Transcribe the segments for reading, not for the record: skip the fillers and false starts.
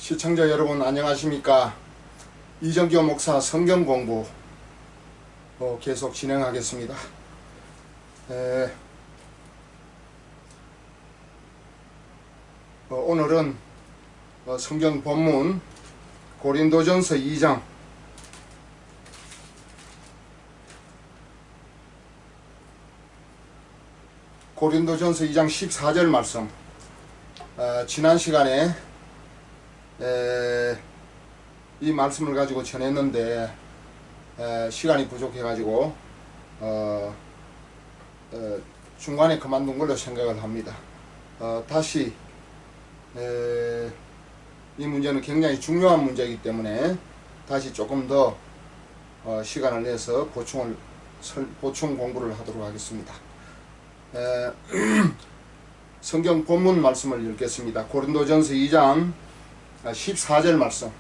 시청자 여러분 안녕하십니까. 이정교 목사 성경 공부 계속 진행하겠습니다. 오늘은 성경 본문 고린도전서 2장 고린도전서 2장 14절 말씀, 지난 시간에 이 말씀을 가지고 전했는데 시간이 부족해 가지고 중간에 그만둔 걸로 생각을 합니다. 다시 이 문제는 굉장히 중요한 문제이기 때문에 다시 조금 더 시간을 내서 보충 공부를 하도록 하겠습니다. 성경 본문 말씀을 읽겠습니다. 고린도전서 2장 14절 말씀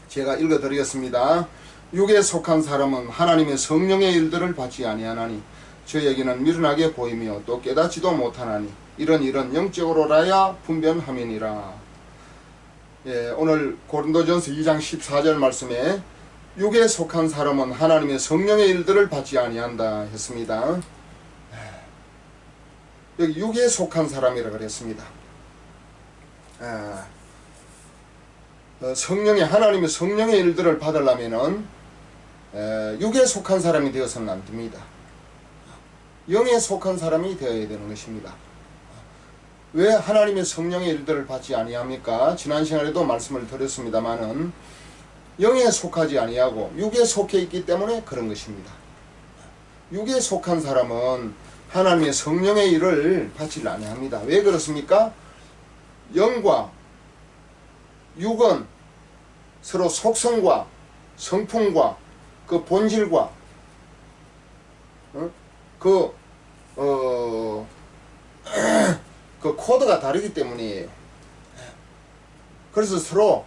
제가 읽어드리겠습니다. 육에 속한 사람은 하나님의 성령의 일들을 받지 아니하나니 저에게는 미련하게 보이며 또 깨닫지도 못하나니 이런 영적으로라야 분별함이니라. 오늘 고린도전서 2장 14절 말씀에 육에 속한 사람은 하나님의 성령의 일들을 받지 아니한다 했습니다. 여기 육에 속한 사람이라 그랬습니다. 하나님의 성령의 일들을 받으려면은 육에 속한 사람이 되어서는 안 됩니다. 영에 속한 사람이 되어야 되는 것입니다. 왜 하나님의 성령의 일들을 받지 아니합니까? 지난 시간에도 말씀을 드렸습니다마는 영에 속하지 아니하고 육에 속해 있기 때문에 그런 것입니다. 육에 속한 사람은 하나님의 성령의 일을 받지 아니합니다. 왜 그렇습니까? 영과 육은 서로 속성과 성품과 그 본질과 그 코드가 다르기 때문이에요. 그래서 서로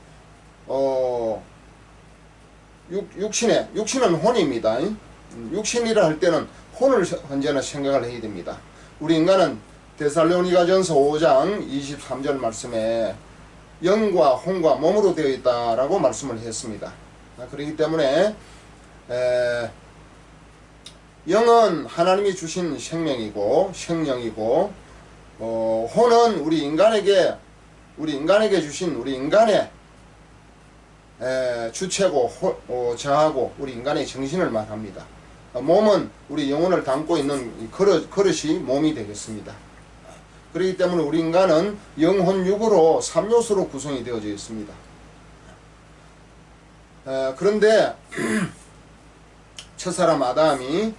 육신은 혼입니다. 육신이라 할 때는 혼을 언제나 생각을 해야 됩니다. 우리 인간은 데살로니가전서 5장 23절 말씀에 영과 혼과 몸으로 되어 있다라고 말씀을 했습니다. 그렇기 때문에 영은 하나님이 주신 생명이고 생령이고, 혼은 우리 인간에게 주신 우리 인간의 주체고 저하고 우리 인간의 정신을 말합니다. 몸은 우리 영혼을 담고 있는 그릇이 몸이 되겠습니다. 그렇기 때문에 우리 인간은 영혼 육으로 3요소로 구성이 되어져 있습니다. 그런데 첫사람 아담이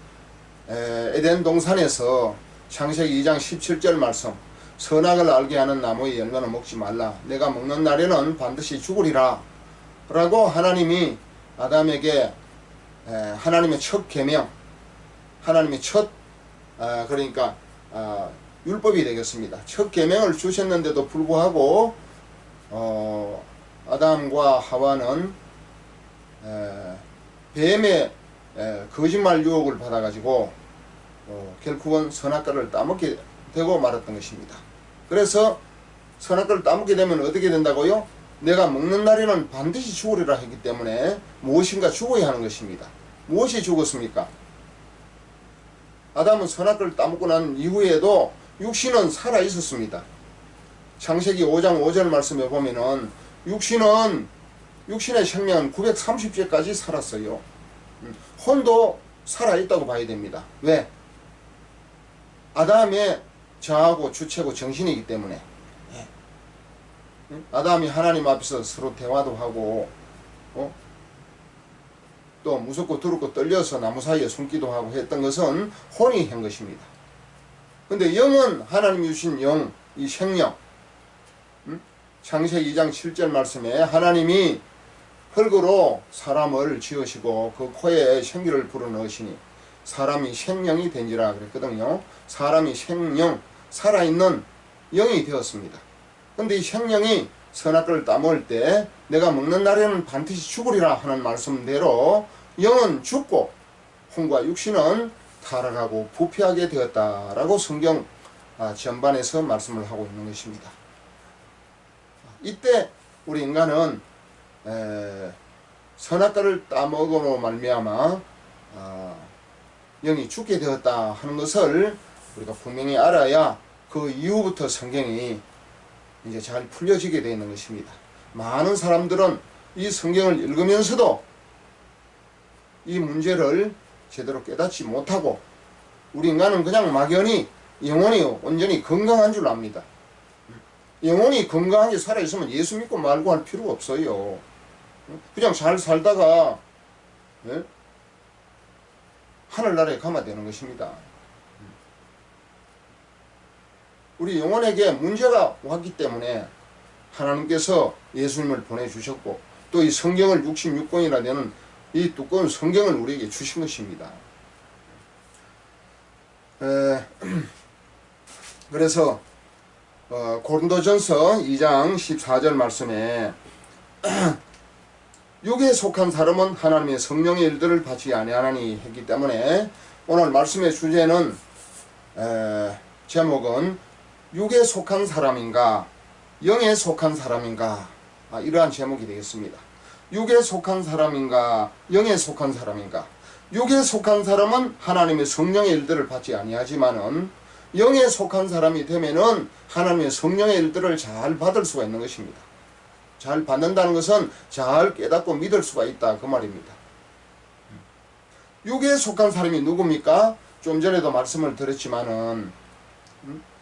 에덴 동산에서 창세기 2장 17절 말씀, 선악을 알게 하는 나무의 열매는 먹지 말라, 내가 먹는 날에는 반드시 죽으리라 라고 하나님이 아담에게 하나님의 첫 계명, 하나님의 첫 그러니까 율법이 되겠습니다. 첫 계명을 주셨는데도 불구하고 아담과 하와는 뱀의 거짓말 유혹을 받아가지고 결국은 선악과를 따먹게 되고 말았던 것입니다. 그래서 선악과를 따먹게 되면 어떻게 된다고요? 내가 먹는 날에는 반드시 죽으리라 했기 때문에 무엇인가 죽어야 하는 것입니다. 무엇이 죽었습니까? 아담은 선악과를 따먹고 난 이후에도 육신은 살아 있었습니다. 창세기 5장 5절 말씀에 보면은 육신의 생명은 930세까지 살았어요. 혼도 살아있다고 봐야 됩니다. 왜? 아담의 저하고 주체고 정신이기 때문에. 아담이 하나님 앞에서 서로 대화도 하고 또 무섭고 두렵고 떨려서 나무 사이에 숨기도 하고 했던 것은 혼이 한 것입니다. 근데 영은 하나님이 주신 영, 이 생명, 창세기 2장 7절 말씀에 하나님이 흙으로 사람을 지으시고 그 코에 생기를 불어넣으시니 사람이 생명이 된지라 그랬거든요. 사람이 생명, 살아있는 영이 되었습니다. 근데 이 생명이 선악과를 따먹을 때 내가 먹는 날에는 반드시 죽으리라 하는 말씀대로 영은 죽고 혼과 육신은 타락하고 부패하게 되었다라고 성경 전반에서 말씀을 하고 있는 것입니다. 이때 우리 인간은 선악과를 따먹음으로 말미암아 영이 죽게 되었다 하는 것을 우리가 분명히 알아야 그 이후부터 성경이 이제 잘 풀려지게 되어 있는 것입니다. 많은 사람들은 이 성경을 읽으면서도 이 문제를 제대로 깨닫지 못하고 우리 인간은 그냥 막연히 영혼이 온전히 건강한 줄 압니다. 영혼이 건강하게 살아있으면 예수 믿고 말고 할 필요가 없어요. 그냥 잘 살다가 하늘나라에 가면 되는 것입니다. 우리 영혼에게 문제가 왔기 때문에 하나님께서 예수님을 보내주셨고 또 이 성경을 66권이나 되는 이 두꺼운 성경을 우리에게 주신 것입니다. 그래서 고린도전서 2장 14절 말씀에 육에 속한 사람은 하나님의 성령의 일들을 받지 아니하나니 했기 때문에 오늘 말씀의 주제는 제목은 육에 속한 사람인가 영에 속한 사람인가 이러한 제목이 되겠습니다. 육에 속한 사람인가 영에 속한 사람인가. 육에 속한 사람은 하나님의 성령의 일들을 받지 아니하지만은 영에 속한 사람이 되면은 하나님의 성령의 일들을 잘 받을 수가 있는 것입니다. 잘 받는다는 것은 잘 깨닫고 믿을 수가 있다 그 말입니다. 육에 속한 사람이 누굽니까? 좀 전에도 말씀을 드렸지만은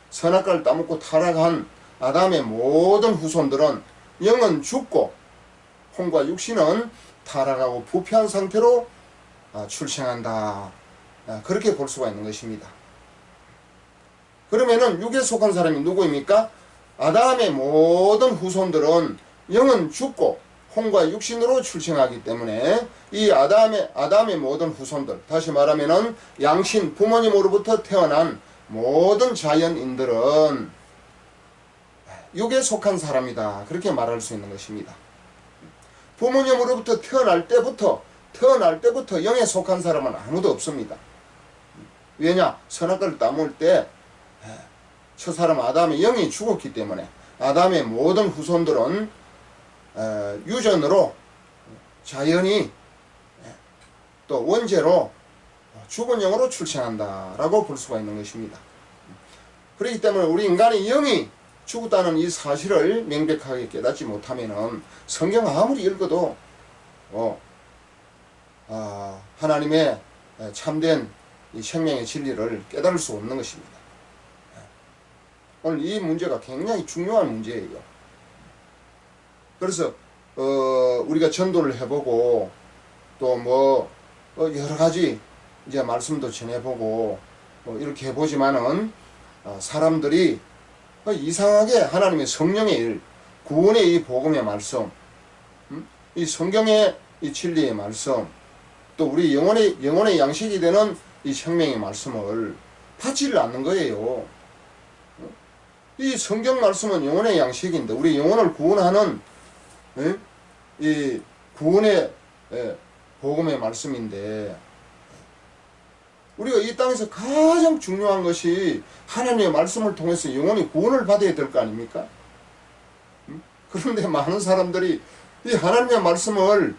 선악과를 따먹고 타락한 아담의 모든 후손들은 영은 죽고 혼과 육신은 타락하고 부패한 상태로 출생한다. 그렇게 볼 수가 있는 것입니다. 그러면은 육에 속한 사람이 누구입니까? 아담의 모든 후손들은 영은 죽고 혼과 육신으로 출생하기 때문에 이 아담의 모든 후손들, 다시 말하면은 양신 부모님으로부터 태어난 모든 자연인들은 육에 속한 사람이다. 그렇게 말할 수 있는 것입니다. 부모님으로부터 태어날 때부터 영에 속한 사람은 아무도 없습니다. 왜냐? 선악과를 따먹을 때 첫사람 아담의 영이 죽었기 때문에 아담의 모든 후손들은 유전으로 자연히 또 원죄로 죽은 영으로 출생한다라고 볼 수가 있는 것입니다. 그렇기 때문에 우리 인간의 영이 죽었다는 이 사실을 명백하게 깨닫지 못하면은 성경 아무리 읽어도 하나님의 참된 이 생명의 진리를 깨달을 수 없는 것입니다. 오늘 이 문제가 굉장히 중요한 문제예요. 그래서 우리가 전도를 해보고 또 여러 가지 이제 말씀도 전해보고 이렇게 해보지만은 사람들이 이상하게 하나님의 성령의 일, 구원의 이 복음의 말씀, 이 성경의 이 진리의 말씀, 또 우리 영혼의 양식이 되는 이 생명의 말씀을 받지를 않는 거예요. 이 성경 말씀은 영혼의 양식인데 우리 영혼을 구원하는 이 구원의 복음의 말씀인데 우리가 이 땅에서 가장 중요한 것이 하나님의 말씀을 통해서 영혼이 구원을 받아야 될 거 아닙니까? 그런데 많은 사람들이 이 하나님의 말씀을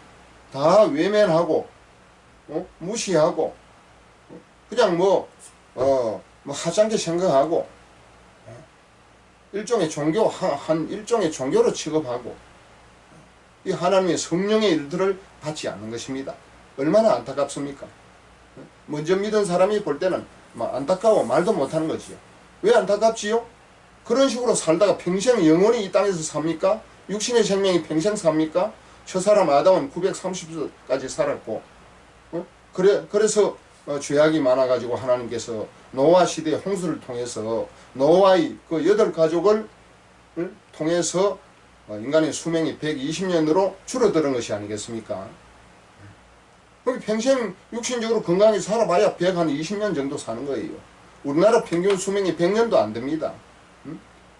다 외면하고 무시하고 그냥 하찮게 생각하고 일종의 종교 일종의 종교로 취급하고 이 하나님의 성령의 일들을 받지 않는 것입니다. 얼마나 안타깝습니까? 먼저 믿은 사람이 볼 때는 안타까워 말도 못하는 거지요. 왜 안타깝지요? 그런 식으로 살다가 평생 영원히 이 땅에서 삽니까? 육신의 생명이 평생 삽니까? 저 사람 아담은 930세까지 살았고 그래서 죄악이 많아가지고 하나님께서 노아 시대의 홍수를 통해서 노아의 그 8가족을 통해서 인간의 수명이 120년으로 줄어드는 것이 아니겠습니까? 평생 육신적으로 건강히 살아봐야 120년 정도 사는 거예요. 우리나라 평균 수명이 100년도 안 됩니다.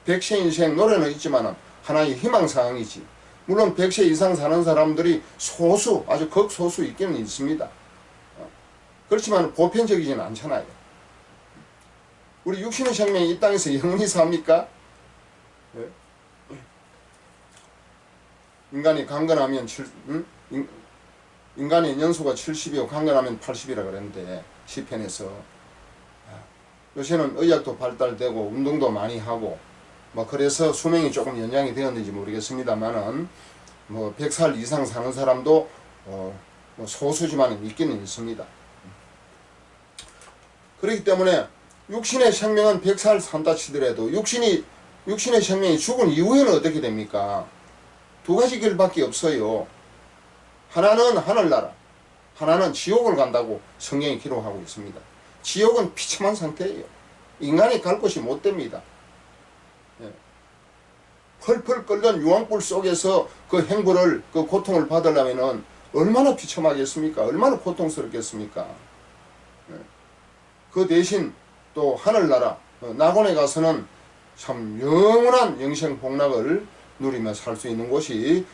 100세 인생 노래는 있지만 하나의 희망사항이지. 물론 100세 이상 사는 사람들이 소수, 아주 극소수 있기는 있습니다. 그렇지만 보편적이지는 않잖아요. 우리 육신의 생명이 이 땅에서 영원히 삽니까? 인간이 강건하면 인간의 연수가 70이고 강건하면 80이라 그랬는데 시편에서 요새는 의학도 발달되고 운동도 많이 하고 뭐 그래서 수명이 조금 연장이 되었는지 모르겠습니다만은 뭐 100살 이상 사는 사람도 뭐 소수지만 있기는 있습니다. 그렇기 때문에 육신의 생명은 100살 산다 치더라도 육신의 생명이 죽은 이후에는 어떻게 됩니까? 두 가지 길밖에 없어요. 하나는 하늘나라, 하나는 지옥을 간다고 성경이 기록하고 있습니다. 지옥은 비참한 상태예요. 인간이 갈 곳이 못 됩니다. 펄펄 끓는 유황불 속에서 그 행보를, 그 고통을 받으려면 얼마나 비참하겠습니까? 얼마나 고통스럽겠습니까? 그 대신 또 하늘나라, 낙원에 가서는 참 영원한 영생복락을 누리며 살 수 있는 곳이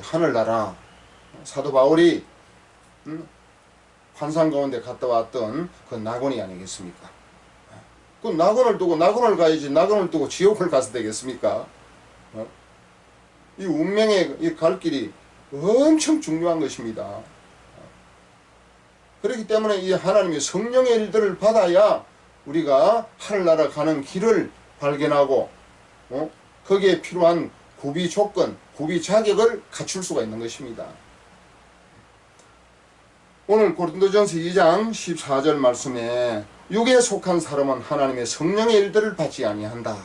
하늘나라. 사도 바울이 환상 가운데 갔다 왔던 그 낙원이 아니겠습니까? 그 낙원을 두고 낙원을 가야지 낙원을 두고 지옥을 가서 되겠습니까? 이 운명의 이 갈 길이 엄청 중요한 것입니다. 그렇기 때문에 이 하나님의 성령의 일들을 받아야 우리가 하늘나라 가는 길을 발견하고 거기에 필요한 구비 조건, 구비 자격을 갖출 수가 있는 것입니다. 오늘 고린도전서 2장 14절 말씀에 육에 속한 사람은 하나님의 성령의 일들을 받지 아니한다.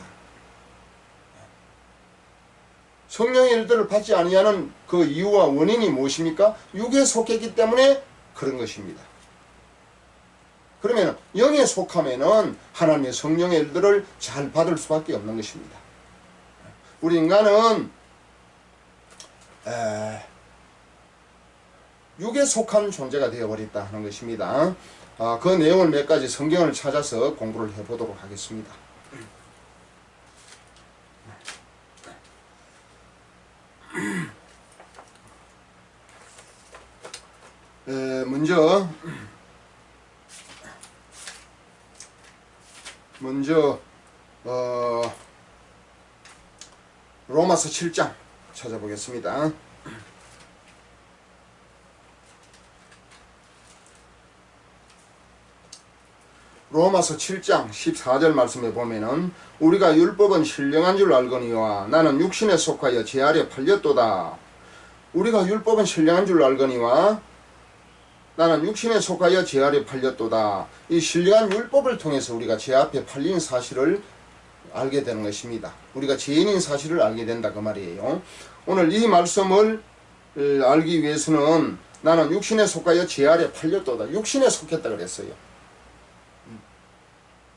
성령의 일들을 받지 아니하는 그 이유와 원인이 무엇입니까? 육에 속했기 때문에 그런 것입니다. 그러면 영에 속하면은 하나님의 성령의 일들을 잘 받을 수밖에 없는 것입니다. 우리 인간은 육에 속한 존재가 되어버렸다 하는 것입니다. 그 내용을 몇 가지 성경을 찾아서 공부를 해보도록 하겠습니다. 먼저 로마서 7장 찾아보겠습니다. 로마서 7장 14절 말씀에 보면은 우리가 율법은 신령한 줄 알거니와 나는 육신에 속하여 제 아래 팔렸도다. 우리가 율법은 신령한 줄 알거니와 나는 육신에 속하여 제 아래 팔렸도다. 이 신령한 율법을 통해서 우리가 제 앞에 팔린 사실을 알게 되는 것입니다. 우리가 죄인인 사실을 알게 된다 그 말이에요. 오늘 이 말씀을 알기 위해서는 나는 육신에 속하여 제 아래 팔렸도다. 육신에 속했다 그랬어요.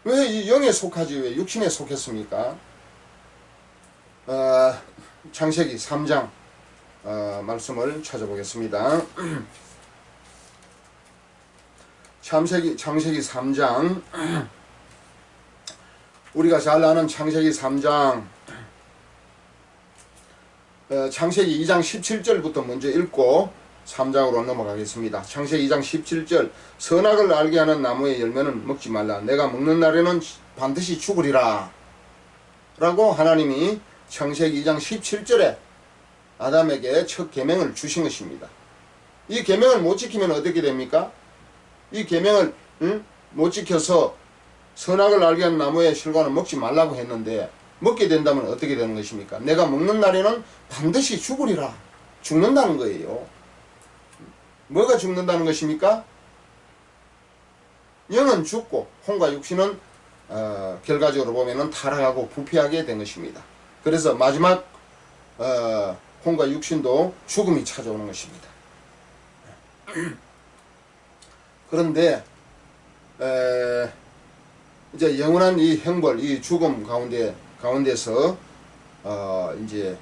왜 이 영에 속하지 왜 육신에 속했습니까? 창세기 3장 말씀을 찾아보겠습니다. 창세기 3장 우리가 잘 아는 창세기 3장 창세기 2장 17절부터 먼저 읽고 3장으로 넘어가겠습니다. 창세기 2장 17절 선악을 알게 하는 나무의 열매는 먹지 말라. 내가 먹는 날에는 반드시 죽으리라. 라고 하나님이 창세기 2장 17절에 아담에게 첫 계명을 주신 것입니다. 이 계명을 못 지키면 어떻게 됩니까? 이 계명을 못 지켜서 선악을 알게 하는 나무의 실과는 먹지 말라고 했는데 먹게 된다면 어떻게 되는 것입니까? 내가 먹는 날에는 반드시 죽으리라. 죽는다는 거예요. 뭐가 죽는다는 것입니까? 영은 죽고 혼과 육신은 결과적으로 보면은 타락하고 부패하게 된 것입니다. 그래서 마지막 혼과 육신도 죽음이 찾아오는 것입니다. 그런데 이제 영원한 이 형벌, 이 죽음 가운데서 이제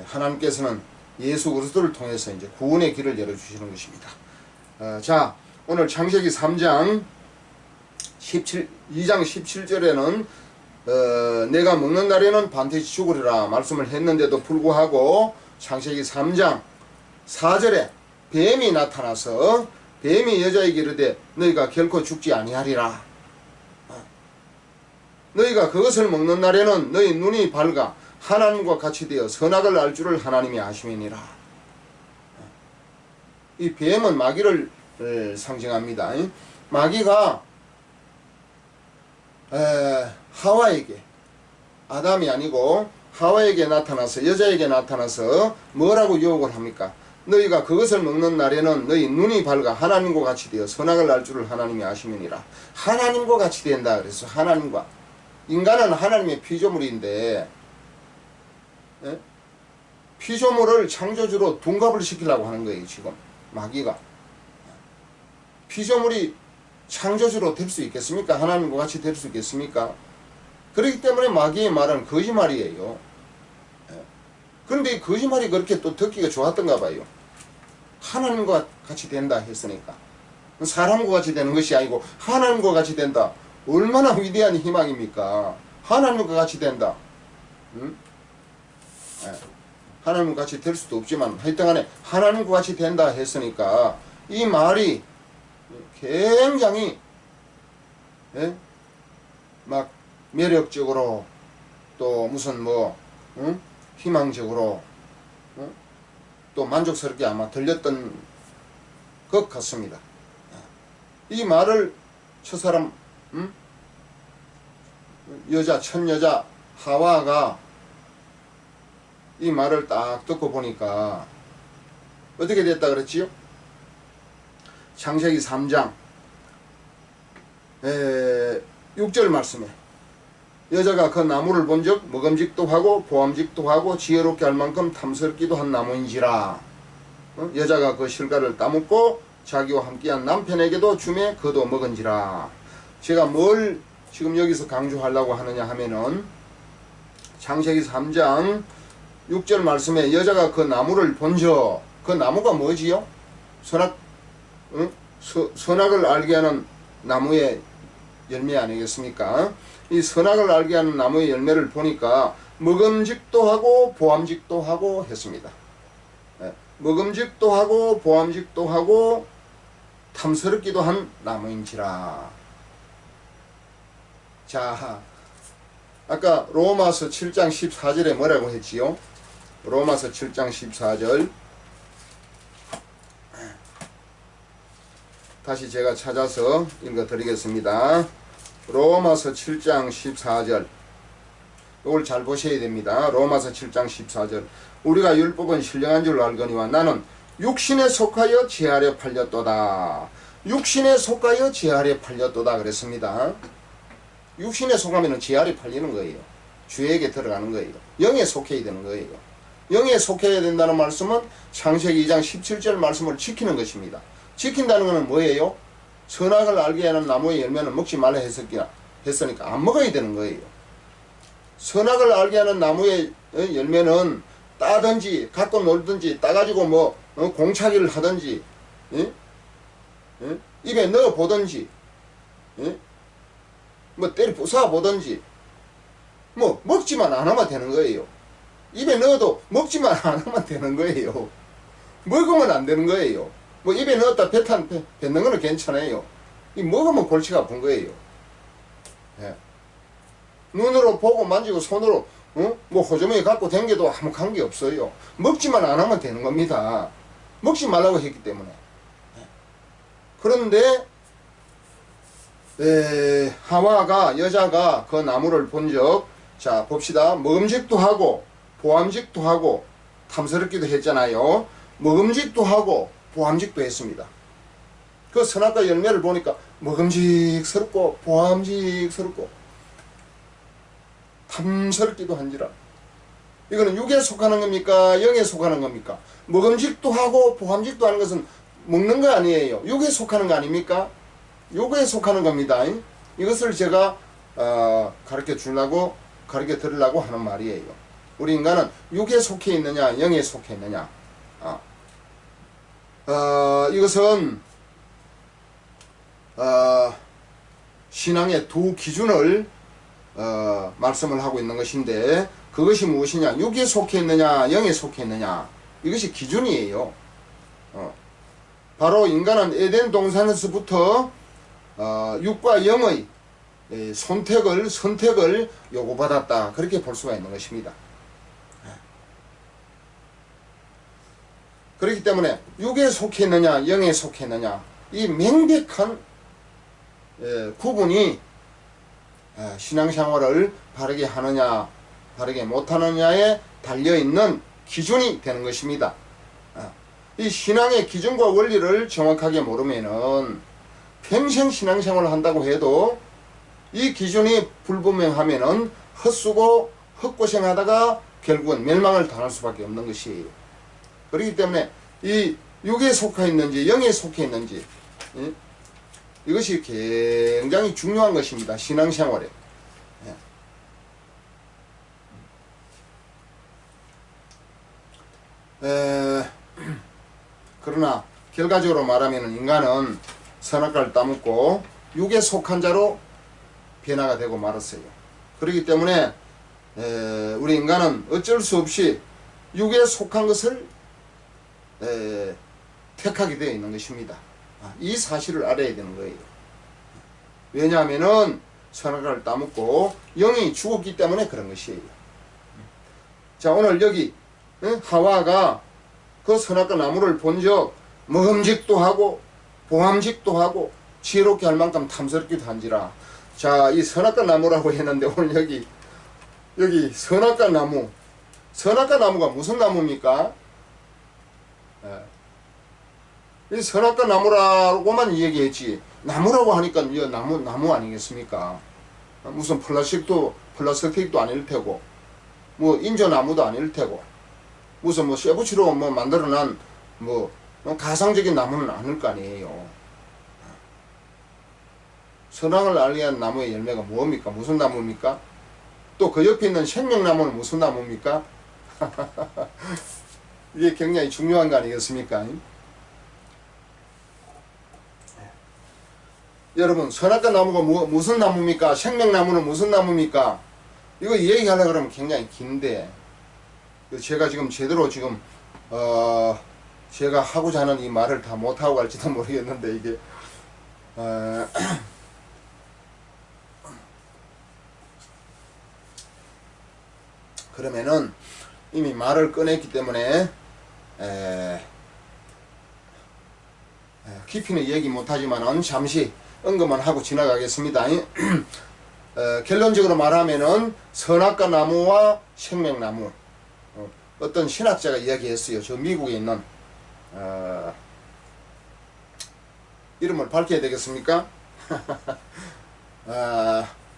하나님께서는 예수 그리스도를 통해서 이제 구원의 길을 열어주시는 것입니다. 자, 오늘 창세기 3장 2장 17절에는 내가 먹는 날에는 반드시 죽으리라 말씀을 했는데도 불구하고 창세기 3장 4절에 뱀이 나타나서 뱀이 여자에게 이르되 너희가 결코 죽지 아니하리라. 너희가 그것을 먹는 날에는 너희 눈이 밝아 하나님과 같이 되어 선악을 알 줄을 하나님이 아심이니라. 이 뱀은 마귀를 상징합니다. 마귀가 하와에게, 아담이 아니고 하와에게 나타나서, 여자에게 나타나서 뭐라고 유혹을 합니까? 너희가 그것을 먹는 날에는 너희 눈이 밝아 하나님과 같이 되어 선악을 알 줄을 하나님이 아심이니라. 하나님과 같이 된다 그래서 하나님과. 인간은 하나님의 피조물인데 피조물을 창조주로 둔갑을 시키려고 하는 거예요. 지금 마귀가. 피조물이 창조주로 될 수 있겠습니까? 하나님과 같이 될 수 있겠습니까? 그렇기 때문에 마귀의 말은 거짓말이에요. 그런데 이 거짓말이 그렇게 또 듣기가 좋았던가 봐요. 하나님과 같이 된다 했으니까. 사람과 같이 되는 것이 아니고 하나님과 같이 된다. 얼마나 위대한 희망입니까? 하나님과 같이 된다. 응? 하나님과 같이 될 수도 없지만 하여튼간에 하나님과 같이 된다 했으니까 이 말이 굉장히 막 매력적으로 또 무슨 뭐 희망적으로 또 만족스럽게 아마 들렸던 것 같습니다. 이 말을 첫사람 첫 여자 하와가 이 말을 딱 듣고 보니까 어떻게 됐다 그랬지요? 창세기 3장 6절 말씀에 여자가 그 나무를 본즉 먹음직도 하고 보암직도 하고 지혜롭게 할 만큼 탐스럽기도 한 나무인지라. 여자가 그 실과를 따먹고 자기와 함께한 남편에게도 주매 그도 먹은지라. 제가 뭘 지금 여기서 강조하려고 하느냐 하면은 창세기 3장 6절 말씀에 여자가 그 나무를 본즉, 그 나무가 뭐지요? 선악을 알게 하는 나무의 열매 아니겠습니까? 이 선악을 알게 하는 나무의 열매를 보니까 먹음직도 하고 보암직도 하고 했습니다. 먹음직도 하고 보암직도 하고 탐스럽기도 한 나무인지라. 자, 아까 로마서 7장 14절에 뭐라고 했지요? 로마서 7장 14절 다시 제가 찾아서 읽어드리겠습니다. 로마서 7장 14절 이걸 잘 보셔야 됩니다. 로마서 7장 14절 우리가 율법은 신령한 줄 알거니와 나는 육신에 속하여 지 아래 팔렸도다. 육신에 속하여 지 아래 팔렸도다 그랬습니다. 육신에 속하면 지 아래 팔리는 거예요. 주에게 들어가는 거예요. 영에 속해야 되는 거예요. 영에 속해야 된다는 말씀은 창세기 2장 17절 말씀을 지키는 것입니다. 지킨다는 것은 뭐예요? 선악을 알게 하는 나무의 열매는 먹지 말라 했으니까 안 먹어야 되는 거예요. 선악을 알게 하는 나무의 열매는 따든지 갖고 놀든지 따가지고 뭐 공차기를 하든지 입에 넣어 보든지 뭐 때려 부숴 보든지 뭐 먹지만 안 하면 되는 거예요. 입에 넣어도 먹지만 안 하면 되는 거예요. 먹으면 안 되는 거예요. 뭐 입에 넣었다 뱉는 거는 괜찮아요. 이 먹으면 골치가 아픈 거예요. 예. 눈으로 보고 만지고 손으로 뭐 호주머니 갖고 댕겨도 아무 관계 없어요. 먹지만 안 하면 되는 겁니다. 먹지 말라고 했기 때문에. 그런데 하와가 여자가 그 나무를 본즉 자 봅시다. 먹음직도 하고 보암직도 하고 탐스럽기도 했잖아요. 먹음직도 하고 보암직도 했습니다. 그 선악과 열매를 보니까 먹음직스럽고 보암직스럽고 탐스럽기도 한지라. 이거는 육에 속하는 겁니까? 영에 속하는 겁니까? 먹음직도 하고 보암직도 하는 것은 먹는 거 아니에요. 육에 속하는 거 아닙니까? 육에 속하는 겁니다. 이것을 제가 가르쳐 주려고 가르쳐 드리려고 하는 말이에요. 우리 인간은 육에 속해 있느냐 영에 속해 있느냐. 이것은 신앙의 두 기준을 말씀을 하고 있는 것인데 그것이 무엇이냐? 육에 속해 있느냐 영에 속해 있느냐. 이것이 기준이에요. 바로 인간은 에덴 동산에서부터 육과 영의 선택을 요구받았다. 그렇게 볼 수가 있는 것입니다. 그렇기 때문에 육에 속해 있느냐 영에 속해 있느냐 이 명백한 구분이 신앙생활을 바르게 하느냐 바르게 못하느냐에 달려있는 기준이 되는 것입니다. 이 신앙의 기준과 원리를 정확하게 모르면은 평생 신앙생활을 한다고 해도 이 기준이 불분명하면은 헛수고 헛고생하다가 결국은 멸망을 당할 수밖에 없는 것이에요. 그렇기 때문에 이 육에 속해 있는지 영에 속해 있는지 이것이 굉장히 중요한 것입니다. 신앙생활에. 그러나 결과적으로 말하면 인간은 선악과를 따먹고 육에 속한 자로 변화가 되고 말았어요. 그렇기 때문에 우리 인간은 어쩔 수 없이 육에 속한 것을 택하게 되어 있는 것입니다. 이 사실을 알아야 되는 거예요. 왜냐하면은 선악과를 따먹고 영이 죽었기 때문에 그런 것이에요. 자, 오늘 여기 하와가 그 선악과 나무를 본적 먹음직도 하고 보암직도 하고 지혜롭게 할 만큼 탐스럽기도 한지라. 자, 이 선악과 나무라고 했는데 오늘 여기 선악과 나무, 선악과 나무가 무슨 나무입니까? 이 선악과 나무라고만 얘기했지 나무라고 하니까 이 나무 아니겠습니까? 무슨 플라스틱도 아닐 테고 뭐 인조나무도 아닐 테고 무슨 뭐 쇠붙이로 뭐 만들어난 뭐 가상적인 나무는 아닐 거 아니에요. 선악을 알게 위한 나무의 열매가 뭡니까? 무슨 나무입니까? 또 그 옆에 있는 생명나무는 무슨 나무입니까? 이게 굉장히 중요한 거 아니겠습니까? 여러분, 선악과 나무가 무슨 나무입니까? 생명나무는 무슨 나무입니까? 이거 얘기하려고 그러면 굉장히 긴데 제가 지금 제대로 제가 하고자 하는 이 말을 다 못하고 갈지도 모르겠는데 이게 그러면은 이미 말을 꺼냈기 때문에 깊이는 얘기 못하지만은 잠시 언급만 하고 지나가겠습니다. 결론적으로 말하면은 선악과 나무와 생명나무, 어떤 신학자가 이야기했어요. 저 미국에 있는 이름을 밝혀야 되겠습니까?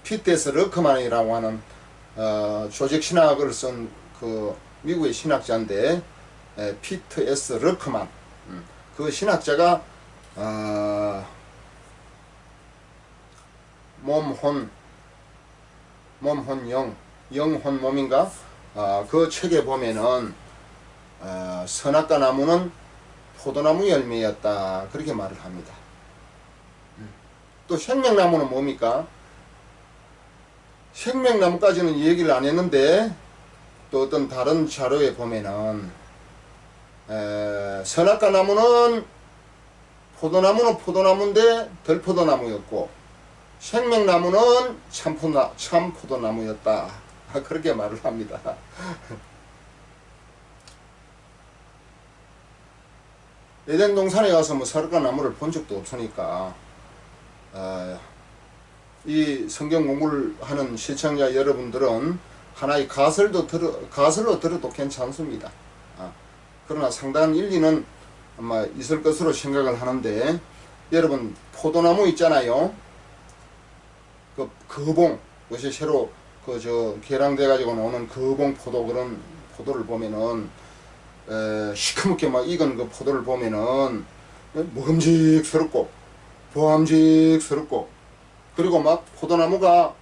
피터스 러크만이라고 하는 조직 신학을 쓴 그 미국의 신학자인데 피터 S 러크만, 그 신학자가 몸혼 영혼 몸인가? 그 책에 보면은 선악과 나무는 포도나무 열매였다 그렇게 말을 합니다. 또 생명나무는 뭡니까? 생명나무까지는 얘기를 안 했는데 또 어떤 다른 자료에 보면은 선악과 나무는 포도나무는 포도나무인데 덜포도나무였고 생명나무는 참포도나무였다 그렇게 말을 합니다. 에덴 동산에 가서 뭐 선악과 나무를 본 적도 없으니까 이 성경 공부를 하는 시청자 여러분들은 하나의 가설로 들어도 괜찮습니다. 그러나 상당한 일리는 아마 있을 것으로 생각을 하는데, 여러분 포도나무 있잖아요. 그 거봉, 요새 새로 개량돼 가지고 나오는 거봉 포도, 그런 포도를 보면은 시커멓게 막 익은 그 포도를 보면은 먹음직스럽고 보암직스럽고, 그리고 막 포도나무가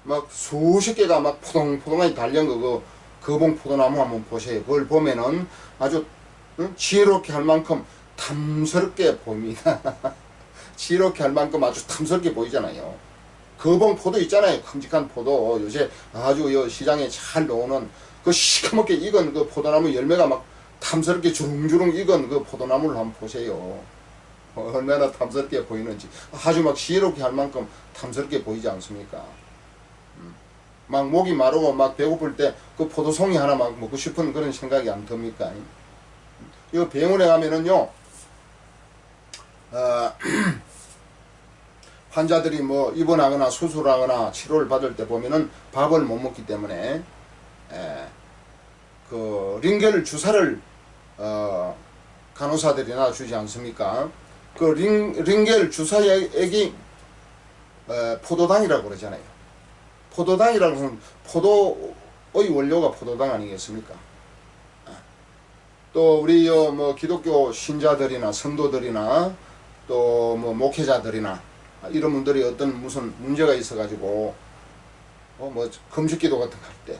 막 수십 개가 막 포동포동하게 달린 그 거봉 포도나무 한번 보세요. 그걸 보면은 아주 지혜롭게 할 만큼 탐스럽게 보입니다. 지혜롭게 할 만큼 아주 탐스럽게 보이잖아요. 거봉 포도 있잖아요. 큼직한 포도. 요새 아주 시장에 잘 나오는 그 시커멓게 익은 그 포도나무 열매가 막 탐스럽게 주렁주렁 익은 그 포도나무를 한번 보세요. 얼마나 탐스럽게 보이는지. 아주 막 지혜롭게 할 만큼 탐스럽게 보이지 않습니까? 막 목이 마르고 막 배고플 때 그 포도송이 하나 막 먹고 싶은 그런 생각이 안 듭니까? 이 병원에 가면은요, 환자들이 뭐 입원하거나 수술하거나 치료를 받을 때 보면은 밥을 못 먹기 때문에 그 링겔 주사를 간호사들이나 주지 않습니까? 그 링겔 주사액이 포도당이라고 그러잖아요. 포도당이라고 하면 포도의 원료가 포도당 아니겠습니까? 또 우리 뭐 기독교 신자들이나 성도들이나 또 뭐 목회자들이나 이런 분들이 어떤 무슨 문제가 있어가지고 뭐 금식기도 같은 거 할 때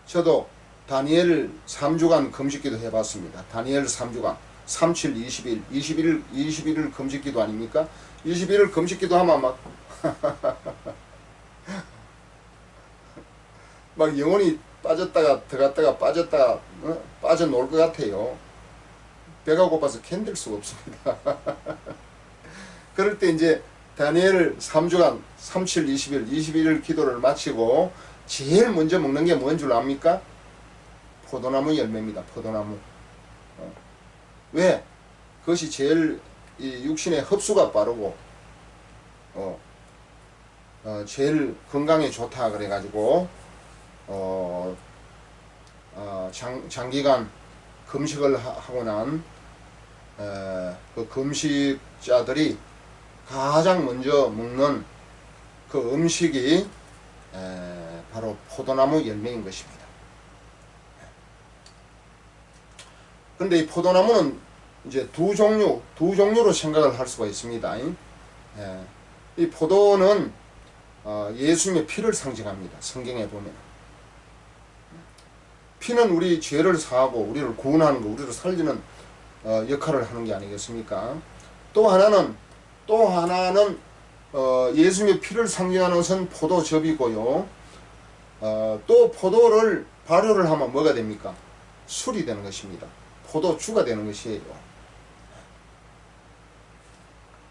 저도 다니엘 3주간 금식기도 해봤습니다. 다니엘 3주간 37, 21일 금식기도 아닙니까? 21일 금식기도 하면 막 막 영혼이 빠졌다가 들어갔다가 빠졌다가 빠져놓을 것 같아요. 배가 고파서 견딜 수가 없습니다. 그럴 때 이제 다니엘 3주간 37, 21일 기도를 마치고 제일 먼저 먹는 게 뭔 줄 압니까? 포도나무 열매입니다. 포도나무. 왜? 그것이 제일 이 육신의 흡수가 빠르고 제일 건강에 좋다 그래가지고 장기간 금식을 하고 난 그 금식자들이 가장 먼저 먹는 그 음식이 바로 포도나무 열매인 것입니다. 그런데 이 포도나무는 이제 두 종류로 생각을 할 수가 있습니다. 이 포도는 예수님의 피를 상징합니다. 성경에 보면 피는 우리 죄를 사하고 우리를 구원하는 거, 우리를 살리는 역할을 하는 게 아니겠습니까? 또 하나는 예수님의 피를 상징하는 것은 포도즙이고요. 또 포도를 발효를 하면 뭐가 됩니까? 술이 되는 것입니다. 포도주가 되는 것이에요.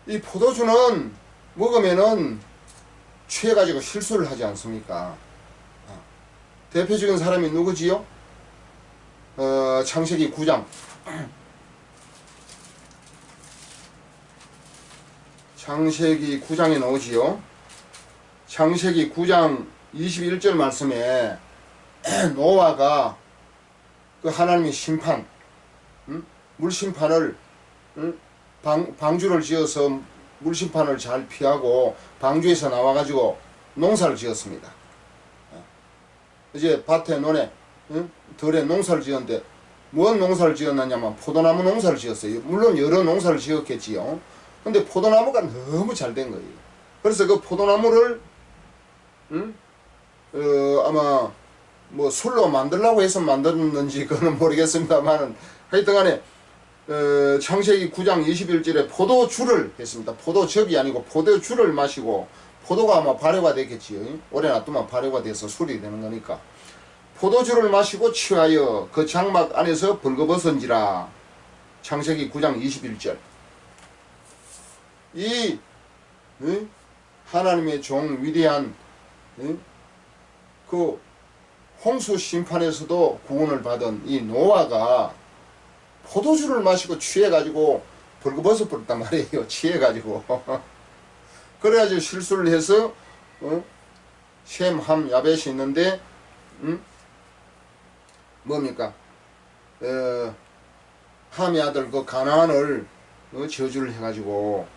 이 포도주는 먹으면은 취해가지고 실수를 하지 않습니까? 대표적인 사람이 누구지요? 창세기 9장. 창세기 9장에 나오지요. 창세기 9장 21절 말씀에 노아가 그 하나님의 심판, 물심판을, 방주를 지어서 물심판을 잘 피하고 방주에서 나와가지고 농사를 지었습니다. 이제 밭에 논에 들에 농사를 지었는데 무슨 농사를 지었느냐면 포도나무 농사를 지었어요. 물론 여러 농사를 지었겠지요. 근데 포도나무가 너무 잘 된 거예요. 그래서 그 포도나무를 아마 뭐 술로 만들려고 해서 만들었는지 그거는 모르겠습니다만 하여튼간에 창세기 9장 21절에 포도주를 했습니다. 포도즙이 아니고 포도주를 마시고 포도가 아마 발효가 됐겠지요. 오래 놔두면 발효가 돼서 술이 되는 거니까 포도주를 마시고 취하여 그 장막 안에서 벌거벗은지라. 창세기 9장 21절. 이 하나님의 종 위대한 그 홍수 심판에서도 구원을 받은 이 노아가 포도주를 마시고 취해가지고 벌거벗어 버렸단 말이에요. 취해가지고 그래가지고 실수를 해서 셈, 함, 야벳이 있는데 뭡니까? 함의 아들 그 가나안을 저주를 해가지고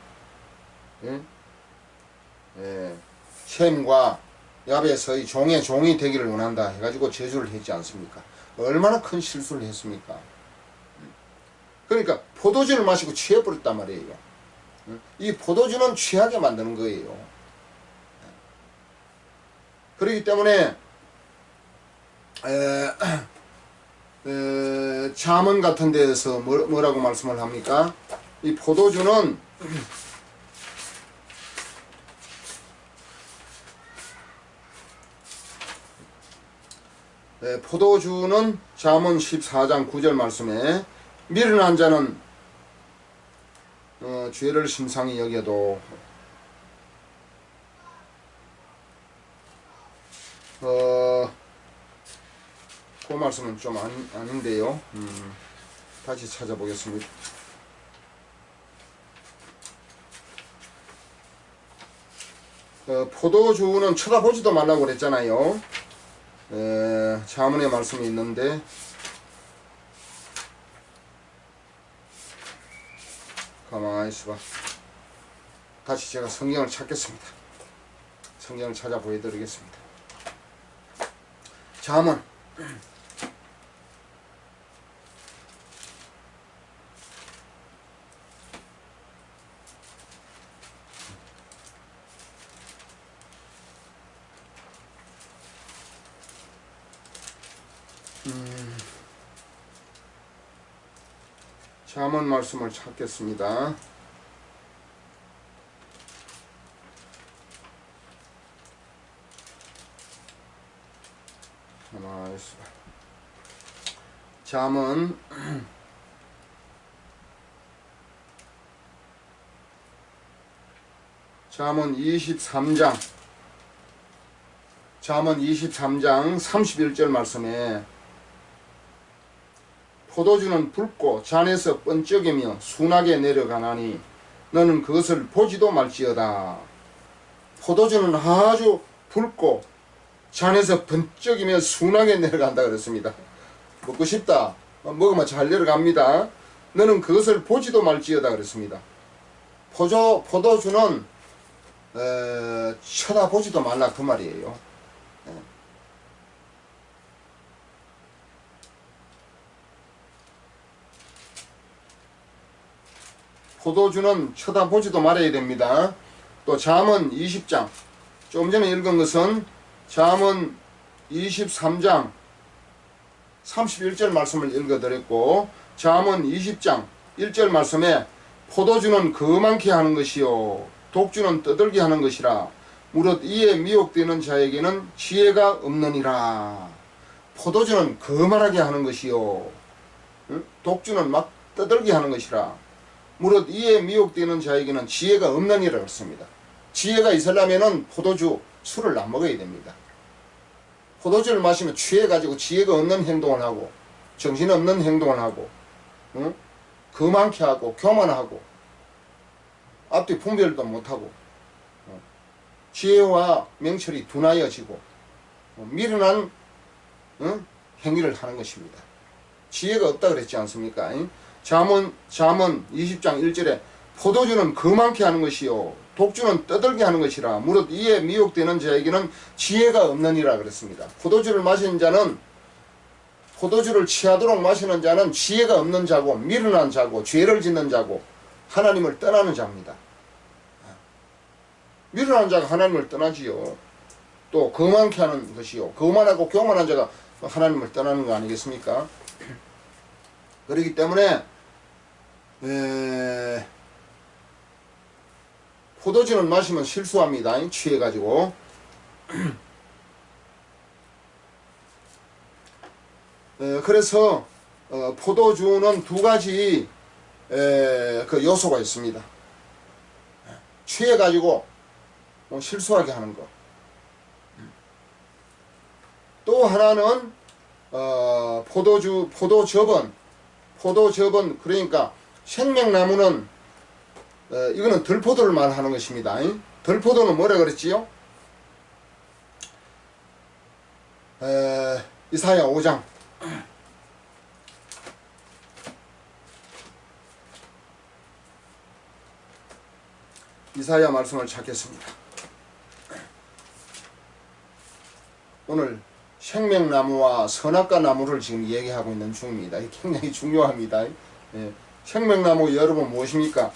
셈과 야벳의 종이 되기를 원한다 해가지고 저주를 했지 않습니까? 얼마나 큰 실수를 했습니까? 그러니까 포도주를 마시고 취해버렸단 말이에요. 이 포도주는 취하게 만드는 거예요. 그렇기 때문에 잠언 같은 데에서 뭐라고 말씀을 합니까? 이 포도주는 포도주는 잠언 14장 9절 말씀에 미련한 자는 죄를 심상히 여겨도 그 말씀은 좀 아닌데요. 다시 찾아보겠습니다. 포도주는 쳐다보지도 말라고 그랬잖아요. 자문의 말씀이 있는데 가만히 있어봐. 다시 제가 성경을 찾겠습니다. 성경을 찾아 보여드리겠습니다. 잠언 잠언 말씀을 찾겠습니다. 가만히 있어봐. 잠언 잠언 23장 잠언 23장 31절 말씀에 포도주는 붉고 잔에서 번쩍이며 순하게 내려가나니 너는 그것을 보지도 말지어다. 포도주는 아주 붉고 잔에서 번쩍이며 순하게 내려간다 그랬습니다. 먹고 싶다. 먹으면 잘 내려갑니다. 너는 그것을 보지도 말지어다 그랬습니다. 포도주는 쳐다보지도 말라 그 말이에요. 포도주는 쳐다보지도 말아야 됩니다. 또 잠언 20장 좀 전에 읽은 것은 잠언 23장 31절 말씀을 읽어드렸고 잠언 20장 1절 말씀에 포도주는 거만케 하는 것이요 독주는 떠들게 하는 것이라 무릇 이에 미혹되는 자에게는 지혜가 없느니라. 포도주는 거만하게 하는 것이요 독주는 막 떠들게 하는 것이라 무릇 이에 미혹되는 자에게는 지혜가 없느니라 그랬습니다. 지혜가 있으려면 포도주 술을 안 먹어야 됩니다. 포도주를 마시면 취해가지고 지혜가 없는 행동을 하고 정신없는 행동을 하고 거만케 하고 교만하고 앞뒤 분별도 못하고 지혜와 명철이 둔하여지고 미련한 행위를 하는 것입니다. 지혜가 없다 그랬지 않습니까? 잠언 20장 1절에 포도주는 거만케 하는 것이요 독주는 떠들게 하는 것이라 무릇 이에 미혹되는 자에게는 지혜가 없느니라 그랬습니다. 포도주를 마시는 자는 포도주를 취하도록 마시는 자는 지혜가 없는 자고 미련한 자고 죄를 짓는 자고 하나님을 떠나는 자입니다. 미련한 자가 하나님을 떠나지요. 또 거만케 하는 것이요 거만하고 교만한 자가 하나님을 떠나는 거 아니겠습니까? 그렇기 때문에 포도주는 마시면 실수합니다. 취해가지고 그래서 포도주는 두 가지 그 요소가 있습니다. 취해가지고 실수하게 하는 것. 또 하나는 포도즙은 그러니까 생명나무는 이거는 들포도를 말하는 것입니다. 들포도는 뭐라 그랬지요? 이사야 5장 이사야 말씀을 찾겠습니다. 오늘 생명나무와 선악과 나무를 지금 얘기하고 있는 중입니다. 굉장히 중요합니다. 생명나무 여러분 무엇입니까?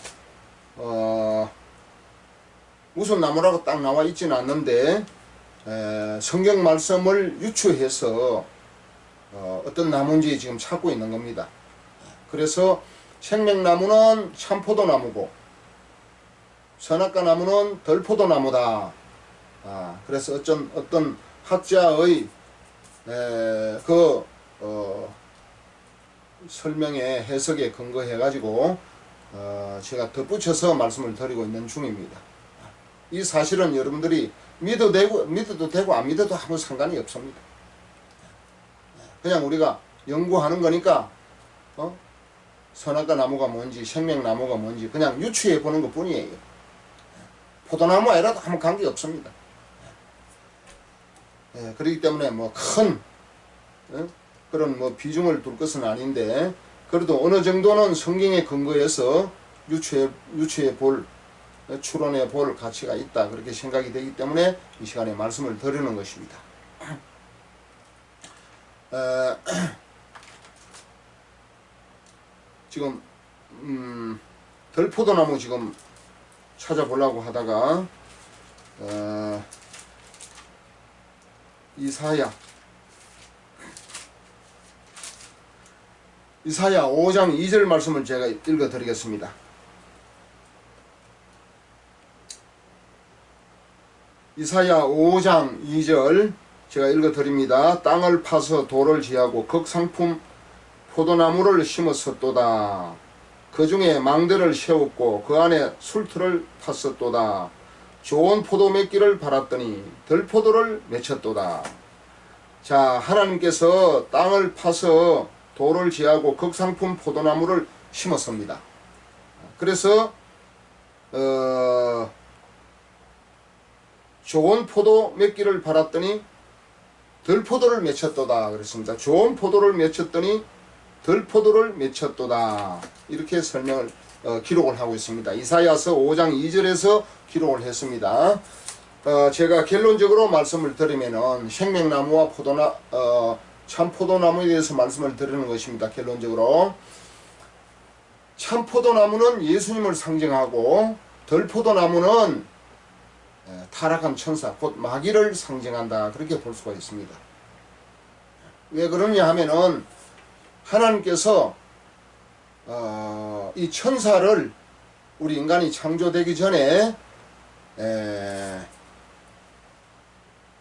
무슨 나무라고 딱 나와 있지는 않는데 성경 말씀을 유추해서 어떤 나무인지 지금 찾고 있는 겁니다. 그래서 생명나무는 참포도나무고 선악과 나무는 덜포도나무다. 그래서 어떤 학자의 설명에 해석에 근거해 가지고 제가 덧붙여서 말씀을 드리고 있는 중입니다. 이 사실은 여러분들이 믿어도 되고 안 믿어도 아무 상관이 없습니다. 그냥 우리가 연구하는 거니까 선악과 나무가 뭔지 생명나무가 뭔지 그냥 유추해 보는 것 뿐이에요. 포도나무 아니라도 아무 관계 없습니다. 예, 그렇기 때문에 뭐 큰 그런 뭐 비중을 둘 것은 아닌데 그래도 어느 정도는 성경에 근거해서 유추해 볼 추론해 볼 가치가 있다 그렇게 생각이 되기 때문에 이 시간에 말씀을 드리는 것입니다. 지금 들포도나무 지금 찾아보려고 하다가 이사야 5장 2절 말씀을 제가 읽어 드리겠습니다. 이사야 5장 2절 제가 읽어 드립니다. 땅을 파서 돌을 지하고 극상품 포도나무를 심었었도다. 그 중에 망대를 세웠고 그 안에 술틀을 탔었도다. 좋은 포도 맺기를 바랐더니 들포도를 맺혔도다. 자, 하나님께서 땅을 파서 돌을 지하고 극상품 포도나무를 심었습니다. 그래서 좋은 포도 맺기를 바랐더니 들포도를 맺혔도다 그랬습니다. 좋은 포도를 맺혔더니 들포도를 맺혔도다 이렇게 설명을 기록을 하고 있습니다. 이사야서 5장 2절에서 기록을 했습니다. 제가 결론적으로 말씀을 드리면은 생명나무와 참포도나무에 대해서 말씀을 드리는 것입니다. 결론적으로 참포도나무는 예수님을 상징하고 들포도나무는 타락한 천사 곧 마귀를 상징한다 그렇게 볼 수가 있습니다. 왜 그러냐 하면은 하나님께서 이 천사를 우리 인간이 창조되기 전에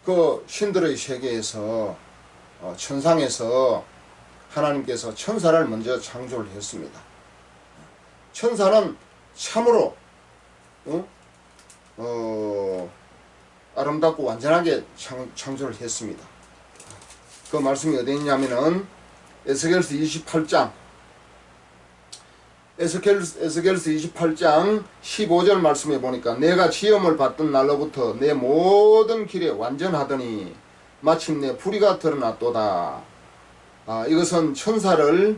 그 신들의 세계에서 천상에서 하나님께서 천사를 먼저 창조를 했습니다. 천사는 참으로 아름답고 완전하게 창조를 했습니다. 그 말씀이 어디 있냐면은 에스겔서 28장 15절 말씀에 보니까 내가 지음을 받던 날로부터 내 모든 길에 완전하더니 마침내 불의가 드러났도다. 이것은 천사를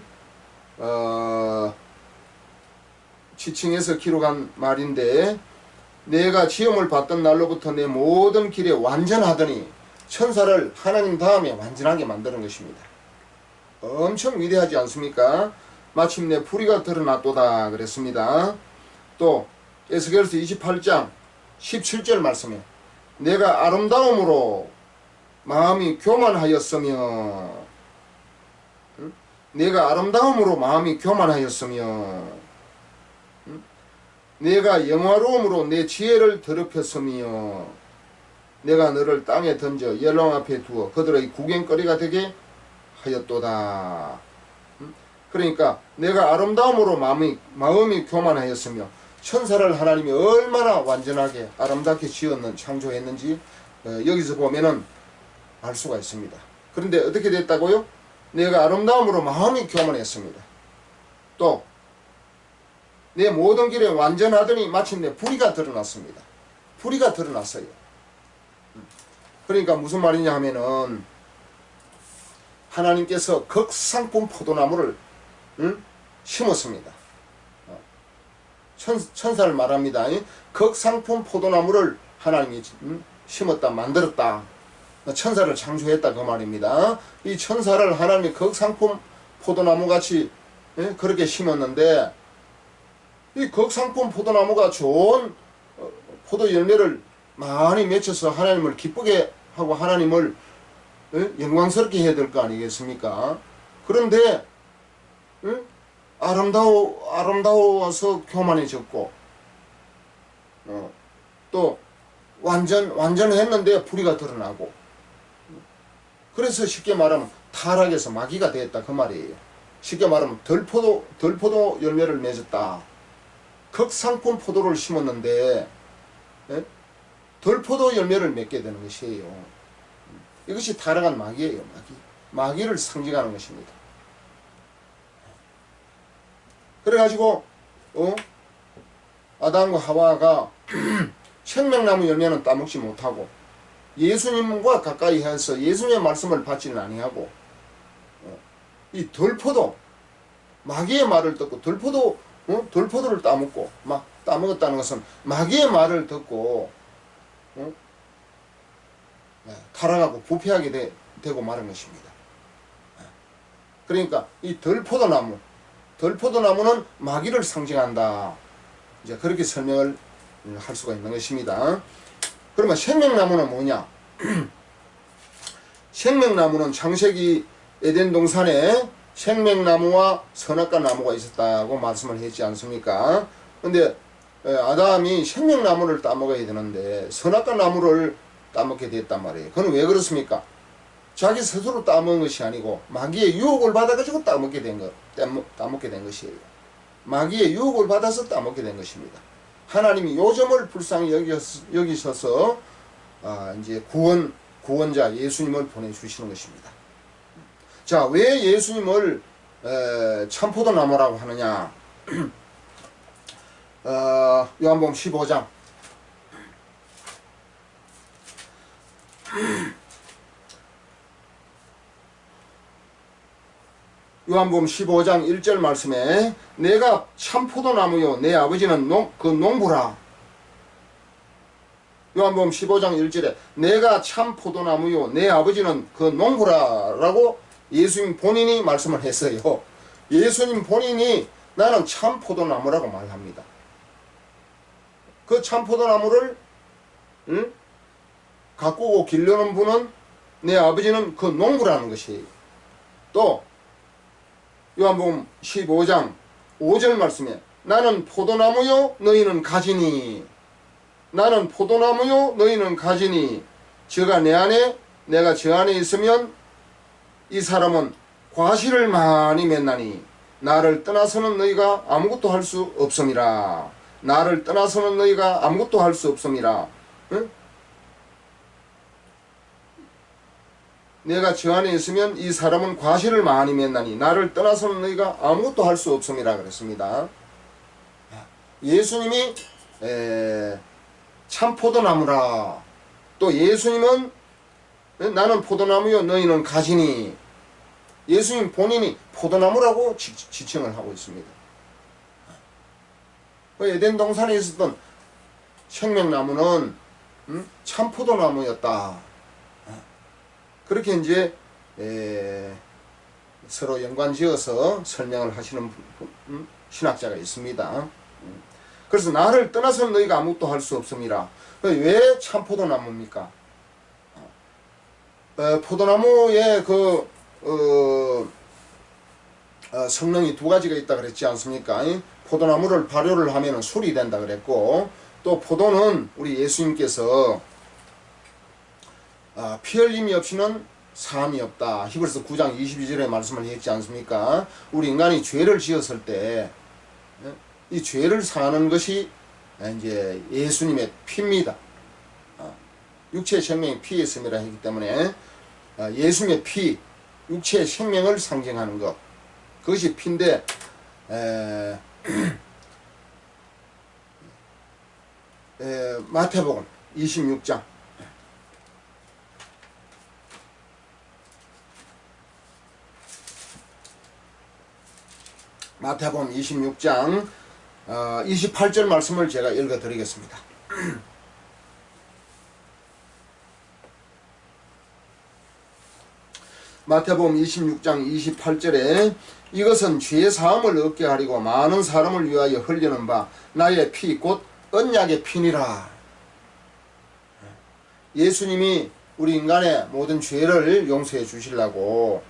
지칭해서 기록한 말인데 내가 지음을 받던 날로부터 내 모든 길에 완전하더니 천사를 하나님 다음에 완전하게 만드는 것입니다. 엄청 위대하지 않습니까? 마침내 불의가 드러났도다 그랬습니다. 또 에스겔서 28장 17절 말씀에 내가 아름다움으로 마음이 교만하였으며 내가 아름다움으로 마음이 교만하였으며 내가 영화로움으로 내 지혜를 더럽혔으며 내가 너를 땅에 던져 열왕 앞에 두어 그들의 구경거리가 되게 하였도다. 그러니까 내가 아름다움으로 마음이 교만하였으며 천사를 하나님이 얼마나 완전하게 아름답게 지었는 창조했는지 여기서 보면은 알 수가 있습니다. 그런데 어떻게 됐다고요? 내가 아름다움으로 마음이 교만했습니다. 또 내 모든 길에 완전하더니 마침내 불의가 드러났습니다. 불의가 드러났어요. 그러니까 무슨 말이냐 하면은 하나님께서 극상품 포도나무를 심었습니다. 천사를 말합니다. 극상품 포도나무를 하나님이 심었다 만들었다. 천사를 창조했다 그 말입니다. 이 천사를 하나님이 극상품 포도나무같이 그렇게 심었는데 이 극상품 포도나무가 좋은 포도 열매를 많이 맺혀서 하나님을 기쁘게 하고 하나님을 영광스럽게 해야 될 거 아니겠습니까? 그런데 아름다워서 교만해졌고 또 완전했는데 불의가 드러나고 그래서 쉽게 말하면 타락해서 마귀가 되었다 그 말이에요. 쉽게 말하면 들포도 열매를 맺었다. 극상품 포도를 심었는데 들포도 열매를 맺게 되는 것이에요. 이것이 타락한 마귀예요. 마귀를 상징하는 것입니다. 그래가지고 아담과 하와가 생명나무 열매는 따먹지 못하고 예수님과 가까이 해서 예수님의 말씀을 받지는 아니하고 이 들포도 마귀의 말을 듣고 들포도를 따먹고 막 따먹었다는 것은 마귀의 말을 듣고 타락하고 부패하게 되고 마는 것입니다. 그러니까 이 들포도나무는 마귀를 상징한다. 이제 그렇게 설명을 할 수가 있는 것입니다. 그러면 생명나무는 뭐냐? 생명나무는 창세기 에덴 동산에 생명나무와 선악과 나무가 있었다고 말씀을 했지 않습니까? 근데 아담이 생명나무를 따먹어야 되는데 선악과 나무를 따먹게 됐단 말이에요. 그건 왜 그렇습니까? 자기 스스로 따먹은 것이 아니고 마귀의 유혹을 받아가지고 따먹게 된 것이에요. 마귀의 유혹을 받아서 따먹게 된 것입니다. 하나님이 요점을 불쌍히 여기셔서 이제 구원자 예수님을 보내주시는 것입니다. 자, 왜 예수님을 참포도나무라고 하느냐? 요한복음 15장 요한복음 15장 1절 말씀에 내가 참포도나무요 내 아버지는 그 농부라. 요한복음 15장 1절에 내가 참포도나무요 내 아버지는 그 농부라 라고 예수님 본인이 말씀을 했어요. 예수님 본인이 나는 참포도나무라고 말합니다. 그 참포도나무를 가꾸고 기르는 분은 내 아버지는 그 농부라는 것이에요. 또 요한복음 15장 5절 말씀에 나는 포도나무요 너희는 가지니 나는 포도나무요 너희는 가지니 저가 내 안에 내가 저 안에 있으면 이 사람은 과실을 많이 맺나니 나를 떠나서는 너희가 아무것도 할 수 없음이라. 나를 떠나서는 너희가 아무것도 할 수 없음이라. 응? 내가 저 안에 있으면 이 사람은 과실을 많이 맺나니 나를 떠나서는 너희가 아무것도 할 수 없음이라 그랬습니다. 예수님이 참 포도나무라. 또 예수님은 나는 포도나무요 너희는 가지니. 예수님 본인이 포도나무라고 지칭을 하고 있습니다. 에덴 동산에 있었던 생명나무는 참 포도나무였다. 그렇게 이제 서로 연관지어서 설명을 하시는 신학자가 있습니다. 그래서 나를 떠나서는 너희가 아무것도 할 수 없음이라. 왜 참포도나무입니까? 포도나무의 성능이 두 가지가 있다 그랬지 않습니까? 포도나무를 발효를 하면 술이 된다 그랬고, 또 포도는 우리 예수님께서 피 흘림이 없이는 사함이 없다. 히브리서 9장 22절에 말씀을 했지 않습니까? 우리 인간이 죄를 지었을 때 이 죄를 사하는 것이 이제 예수님의 피입니다. 육체의 생명이 피에 있음이라 했기 때문에 예수님의 피, 육체의 생명을 상징하는 것, 그것이 피인데 마태복음 26장 마태복음 26장 28절 말씀을 제가 읽어드리겠습니다. 마태복음 26장 28절에 이것은 죄 사함을 얻게 하리고 많은 사람을 위하여 흘리는 바 나의 피 곧 언약의 피니라. 예수님이 우리 인간의 모든 죄를 용서해 주시려고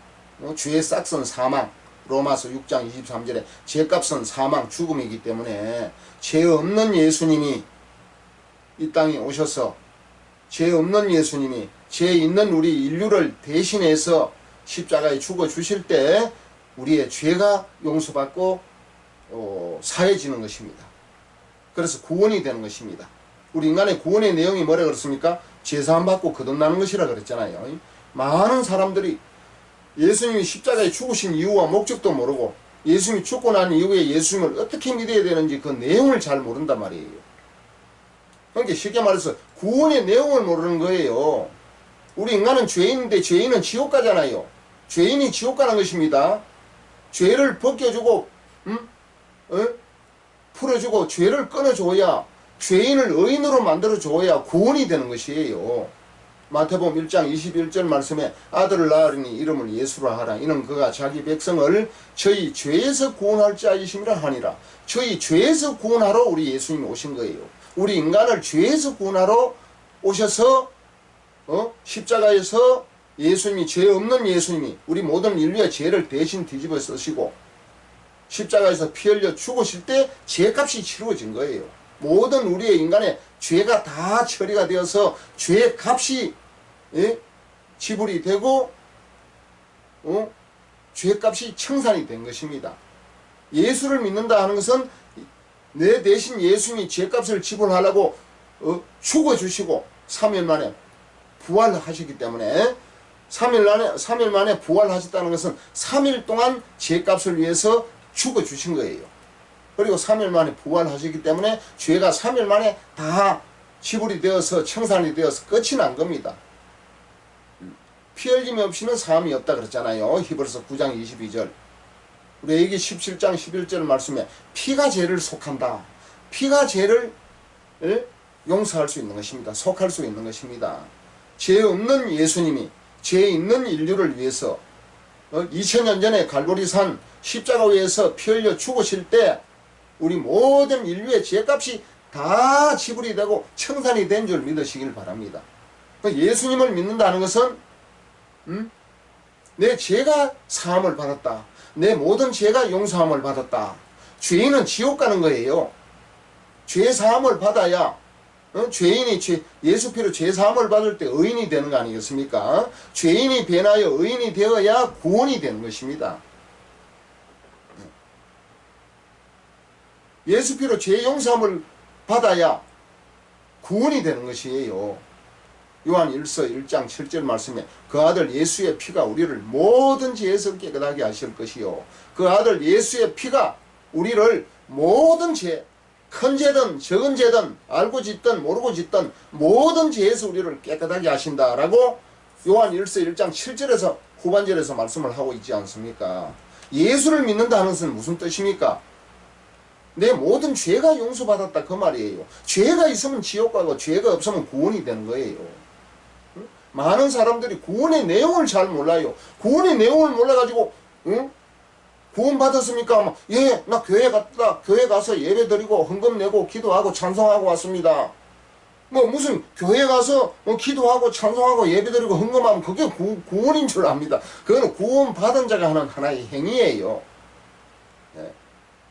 죄의 싹은 사망, 로마서 6장 23절에 죄값은 사망, 죽음이기 때문에 죄 없는 예수님이 이 땅에 오셔서 죄 없는 예수님이 죄 있는 우리 인류를 대신해서 십자가에 죽어 주실 때 우리의 죄가 용서받고 사해지는 것입니다. 그래서 구원이 되는 것입니다. 우리 인간의 구원의 내용이 뭐라 그랬습니까? 제사함 받고 거듭나는 것이라 그랬잖아요. 많은 사람들이 예수님이 십자가에 죽으신 이유와 목적도 모르고 예수님이 죽고 난 이후에 예수님을 어떻게 믿어야 되는지 그 내용을 잘 모른단 말이에요. 그러니까 쉽게 말해서 구원의 내용을 모르는 거예요. 우리 인간은 죄인인데 죄인은 지옥 가잖아요. 죄인이 지옥 가는 것입니다. 죄를 벗겨주고 풀어주고 죄를 끊어줘야, 죄인을 의인으로 만들어줘야 구원이 되는 것이에요. 마태복음 1장 21절 말씀에 아들을 낳으리니 이름을 예수라 하라. 이는 그가 자기 백성을 저희 죄에서 구원할 자이심이라 하니라. 저희 죄에서 구원하러 우리 예수님이 오신 거예요. 우리 인간을 죄에서 구원하러 오셔서 십자가에서 예수님이, 죄 없는 예수님이 우리 모든 인류의 죄를 대신 뒤집어 쓰시고 십자가에서 피 흘려 죽으실 때 죄값이 치루어진 거예요. 모든 우리의 인간의 죄가 다 처리가 되어서 죄값이 지불이 되고 죄값이 청산이 된 것입니다. 예수를 믿는다 하는 것은 내 대신 예수님이 죄값을 지불하려고 죽어주시고 3일 만에 부활하셨기 때문에 3일 만에 부활하셨다는 것은 3일 동안 죄값을 위해서 죽어주신 거예요. 그리고 3일 만에 부활하셨기 때문에 죄가 3일 만에 다 지불이 되어서 청산이 되어서 끝이 난 겁니다. 피 흘림이 없이는 사함이 없다 그랬잖아요. 히브리서 9장 22절. 레위기 17장 11절 말씀에 피가 죄를 속한다. 피가 죄를 용서할 수 있는 것입니다. 속할 수 있는 것입니다. 죄 없는 예수님이 죄 있는 인류를 위해서 2000년 전에 갈보리산 십자가 위에서 피 흘려 죽으실 때 우리 모든 인류의 죄값이 다 지불이 되고 청산이 된 줄 믿으시길 바랍니다. 예수님을 믿는다는 것은 내 죄가 사함을 받았다. 내 모든 죄가 용서함을 받았다. 죄인은 지옥 가는 거예요. 죄 사함을 받아야 죄인이 예수 피로 죄 사함을 받을 때 의인이 되는 거 아니겠습니까? 죄인이 변하여 의인이 되어야 구원이 되는 것입니다. 예수 피로 죄 용서함을 받아야 구원이 되는 것이에요. 요한 1서 1장 7절 말씀에 그 아들 예수의 피가 우리를 모든 죄에서 깨끗하게 하실 것이요. 그 아들 예수의 피가 우리를 모든 죄, 큰 죄든 적은 죄든 알고 짓든 모르고 짓든 모든 죄에서 우리를 깨끗하게 하신다라고 요한 1서 1장 7절에서 후반절에서 말씀을 하고 있지 않습니까? 예수를 믿는다 하는 것은 무슨 뜻입니까? 내 모든 죄가 용서받았다 그 말이에요. 죄가 있으면 지옥 가고 죄가 없으면 구원이 되는 거예요. 많은 사람들이 구원의 내용을 잘 몰라요. 구원의 내용을 몰라가지고 구원 받았습니까? 예, 나 교회 갔다. 교회 가서 예배 드리고 헌금 내고 기도하고 찬송하고 왔습니다. 뭐 무슨 교회 가서 기도하고 찬송하고 예배 드리고 헌금하면 그게 구원인 줄 압니다. 그거는 구원 받은 자가 하는 하나의 행위예요. 예.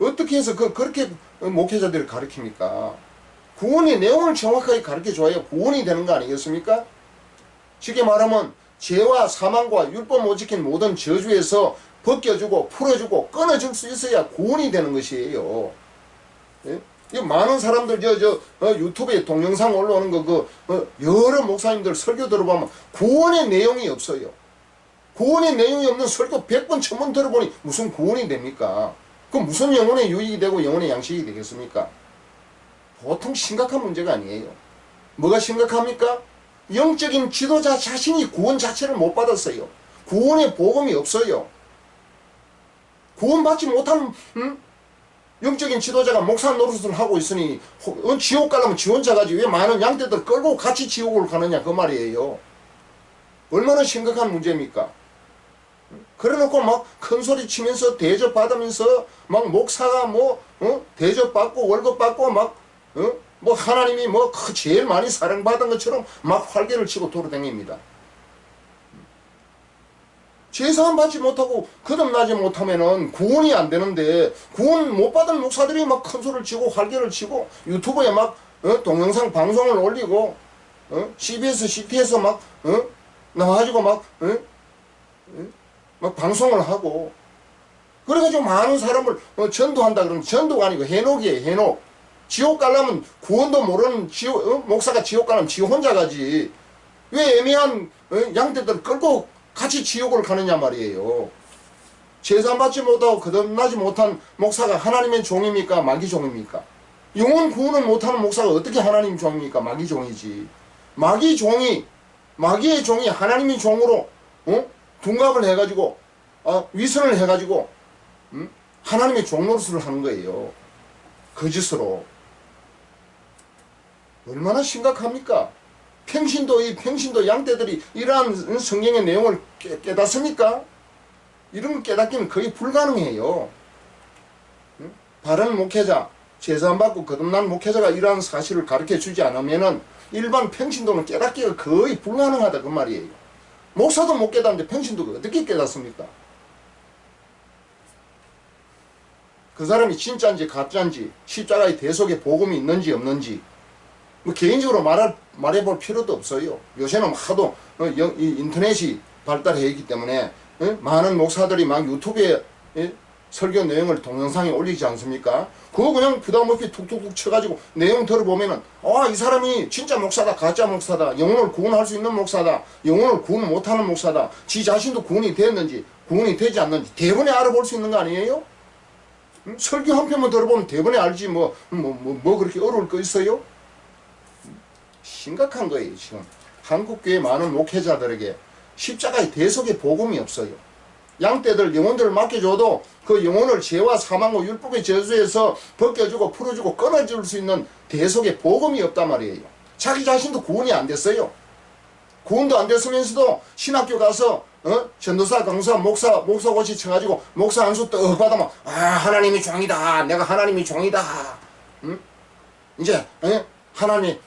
어떻게 해서 그렇게 목회자들이 가르칩니까? 구원의 내용을 정확하게 가르쳐줘야 구원이 되는 거 아니겠습니까? 쉽게 말하면 죄와 사망과 율법 못 지킨 모든 저주에서 벗겨주고 풀어주고 끊어줄 수 있어야 구원이 되는 것이에요. 예? 많은 사람들 유튜브에 동영상 올라오는 거 여러 목사님들 설교 들어보면 구원의 내용이 없어요. 구원의 내용이 없는 설교 100번 1000번 들어보니 무슨 구원이 됩니까? 그럼 무슨 영혼의 유익이 되고 영혼의 양식이 되겠습니까? 보통 심각한 문제가 아니에요. 뭐가 심각합니까? 영적인 지도자 자신이 구원 자체를 못 받았어요. 구원의 복음이 없어요. 구원받지 못한 영적인 지도자가 목사 노릇을 하고 있으니 지옥 가려면 지 혼자 가지 왜 많은 양떼들 끌고 같이 지옥을 가느냐 그 말이에요. 얼마나 심각한 문제입니까? 그래놓고 막 큰소리 치면서 대접받으면서 막 목사가 대접받고 월급받고 뭐 하나님이 제일 많이 사랑받은 것처럼 막 활개를 치고 돌아다닙니다. 제사함 받지 못하고 거듭나지 못하면은 구원이 안 되는데 구원 못 받은 목사들이 막 큰소리를 치고 활개를 치고 유튜브에 막 동영상 방송을 올리고 CBS, CT에서 막 나와가지고 막 방송을 하고 그래가지고 많은 사람을 전도한다 그러면 전도가 아니고 해녹이에요. 해녹. 지옥 가려면 구원도 모르는 목사가 지옥 가려면 지 혼자 가지 왜 애매한 양떼들 끌고 같이 지옥을 가느냐 말이에요. 제사 받지 못하고 거듭나지 못한 목사가 하나님의 종입니까? 마귀 종입니까? 영혼 구원을 못하는 목사가 어떻게 하나님 종입니까? 마귀 종이지. 마귀의 종이 하나님의 종으로 둔갑을 해가지고 위선을 해가지고 하나님의 종 노릇을 하는 거예요. 거짓으로. 얼마나 심각합니까? 평신도 양떼들이 이러한 성경의 내용을 깨닫습니까? 이런 걸 깨닫기는 거의 불가능해요. 바른 목회자, 제사 안 받고 거듭난 목회자가 이러한 사실을 가르쳐 주지 않으면은 일반 평신도는 깨닫기가 거의 불가능하다 그 말이에요. 목사도 못 깨닫는데 평신도가 어떻게 깨닫습니까? 그 사람이 진짜인지 가짜인지 십자가의 대속의 복음이 있는지 없는지 뭐 개인적으로 말해볼 필요도 없어요. 요새는 하도 이 인터넷이 발달해 있기 때문에 많은 목사들이 막 유튜브에 설교 내용을 동영상에 올리지 않습니까? 그거 그냥 부담없이 툭툭툭 쳐가지고 내용 들어보면은 이 사람이 진짜 목사다, 가짜 목사다, 영혼을 구원할 수 있는 목사다, 영혼을 구원 못하는 목사다, 지 자신도 구원이 됐는지 구원이 되지 않는지 대번에 알아볼 수 있는 거 아니에요? 설교 한 편만 들어보면 대번에 알지 뭐 그렇게 어려울 거 있어요? 심각한 거예요. 지금 한국교회 많은 목회자들에게 십자가의 대속의 복음이 없어요. 양떼들 영혼들을 맡겨줘도 그 영혼을 죄와 사망과 율법의 저주에서 벗겨주고 풀어주고 끊어줄 수 있는 대속의 복음이 없단 말이에요. 자기 자신도 구원이 안 됐어요. 구원도 안 됐으면서도 신학교 가서 전도사, 강사, 목사고시 쳐가지고 목사 안수 떡 받으면 하나님이 종이다. 내가 하나님이 종이다. 이제 하나님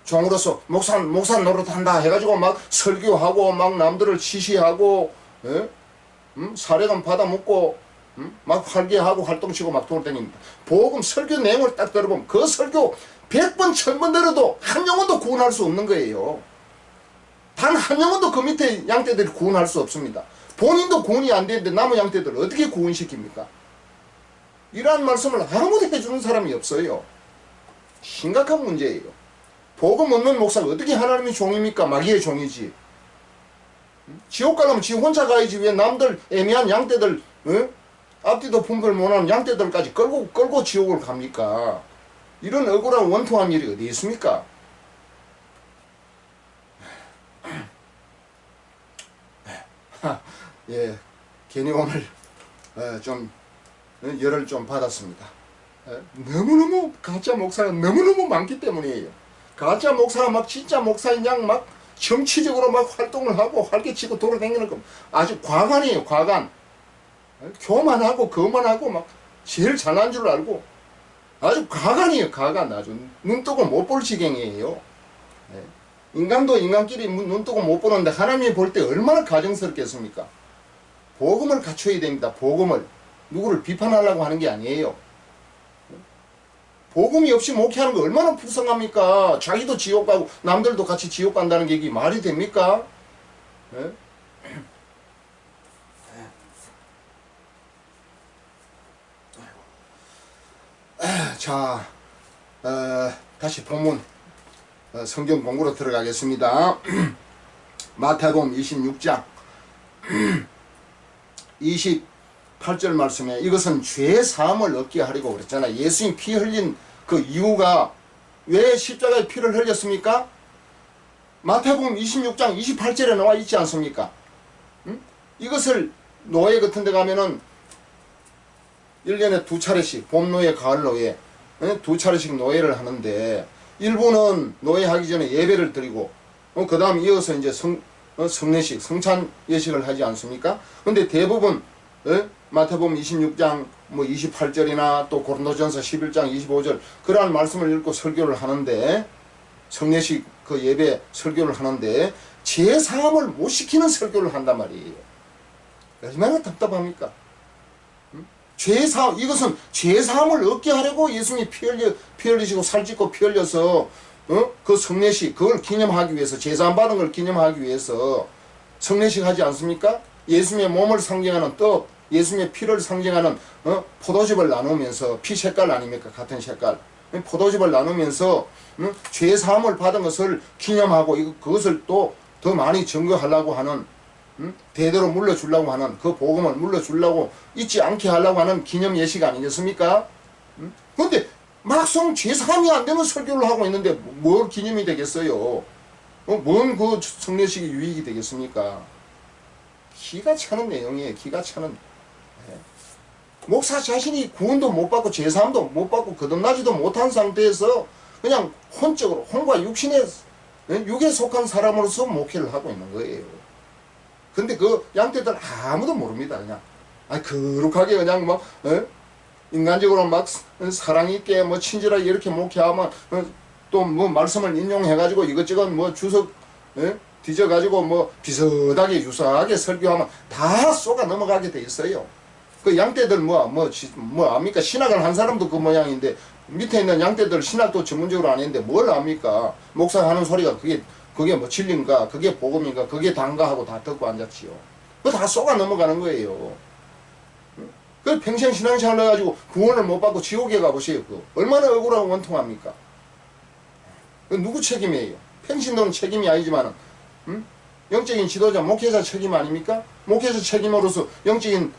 종으로서 목사 노릇한다 해가지고 막 설교하고 막 남들을 지시하고 사례금 받아먹고 막 활개하고 활동치고 막 돌을 다닙니다. 복음 설교 내용을 딱 들어보면 그 설교 100번 1000번 들어도 한 영혼도 구원할 수 없는 거예요. 단 한 영혼도 그 밑에 양떼들이 구원할 수 없습니다. 본인도 구원이 안 되는데 남은 양떼들을 어떻게 구원시킵니까? 이러한 말씀을 아무도 해주는 사람이 없어요. 심각한 문제예요. 복음 없는 목사가 어떻게 하나님의 종입니까? 마귀의 종이지. 지옥 가려면 지 혼자 가야지 왜 남들 애매한 양떼들 앞뒤도 분별 못하는 양떼들까지 끌고 지옥을 갑니까? 이런 억울한 원통한 일이 어디 있습니까? 예, 괜히 오늘 좀 열을 좀 받았습니다. 너무너무 가짜 목사가 너무너무 많기 때문이에요. 가짜 목사가 막 진짜 목사인 양 막 정치적으로 막 활동을 하고 활개치고 돌아다니는 거 아주 과간이에요. 과간. 교만하고 거만하고 막 제일 잘난 줄 알고 아주 과간이에요. 과간. 아주 눈 뜨고 못 볼 지경이에요. 인간도 인간끼리 눈 뜨고 못 보는데 하나님이 볼 때 얼마나 가정스럽겠습니까? 복음을 갖춰야 됩니다. 복음을. 누구를 비판하려고 하는 게 아니에요. 복음이 없이 목회하는 거 얼마나 불쌍합니까? 자기도 지옥 가고 남들도 같이 지옥 간다는 게 이게 말이 됩니까? 네? 자, 다시 본문 성경 공부로 들어가겠습니다. 마태복음 26장 28절 말씀에 이것은 죄 사함을 얻게 하려고 그랬잖아요. 예수님 피 흘린 그 이유가 왜 십자가에 피를 흘렸습니까? 마태복음 26장 28절에 나와 있지 않습니까? 이것을 노예 같은 데 가면은 1년에 2차례씩 봄노예 가을노예 2차례씩 노예를 하는데 일부는 노예하기 전에 예배를 드리고 그 다음 이어서 이제 성례식 성찬 예식을 하지 않습니까? 근데 대부분 마태복음 26장 28절이나 또 고린도전서 11장 25절 그러한 말씀을 읽고 설교를 하는데 성례식 그 예배 설교를 하는데 죄사함을 못 시키는 설교를 한단 말이에요. 얼마나 답답합니까? 이것은 죄사함을 얻게 하려고 예수님이 피 흘리시고 살찌고 피 흘려서 그 성례식 그걸 기념하기 위해서 제사함 받은 걸 기념하기 위해서 성례식 하지 않습니까? 예수님의 몸을 상징하는 떡 예수님의 피를 상징하는 포도즙을 나누면서 피 색깔 아닙니까? 같은 색깔 포도즙을 나누면서 죄사함을 받은 것을 기념하고 그것을 또 더 많이 증거하려고 하는 대대로 물려주려고 하는 그 복음을 물려주려고 잊지 않게 하려고 하는 기념 예식 아니겠습니까? 그런데 막상 제3이 안 되는 설교를 하고 있는데 뭘 기념이 되겠어요? 뭔 그 성례식이 유익이 되겠습니까? 기가 차는 내용이에요. 기가 차는. 목사 자신이 구원도 못 받고 제3도 못 받고 거듭나지도 못한 상태에서 그냥 혼적으로 혼과 육에 속한 사람으로서 목회를 하고 있는 거예요. 근데 그 양떼들 아무도 모릅니다. 그냥 거룩하게 그냥 막 인간적으로 막 사랑 있게 뭐 친절하게 이렇게 목회하면 또 뭐 말씀을 인용해가지고 이것저것 뭐 주석 뒤져가지고 뭐 비슷하게 유사하게 설교하면 다 쏘가 넘어가게 돼 있어요. 그 양떼들 뭐 압니까? 신학을 한 사람도 그 모양인데 밑에 있는 양떼들 신학도 전문적으로 안 했는데 뭘 압니까? 목사 하는 소리가 그게 뭐 진리인가? 그게 복음인가? 그게 단가 하고 다 듣고 앉았지요. 그거 다 쏘가 넘어가는 거예요. 그 평생 신앙생활을 해가지고 구원을 못 받고 지옥에 가보세요. 그 얼마나 억울하고 원통합니까? 그 누구 책임이에요? 평신도는 책임이 아니지만은 영적인 지도자 목회자 책임 아닙니까? 목회자 책임으로서 영적인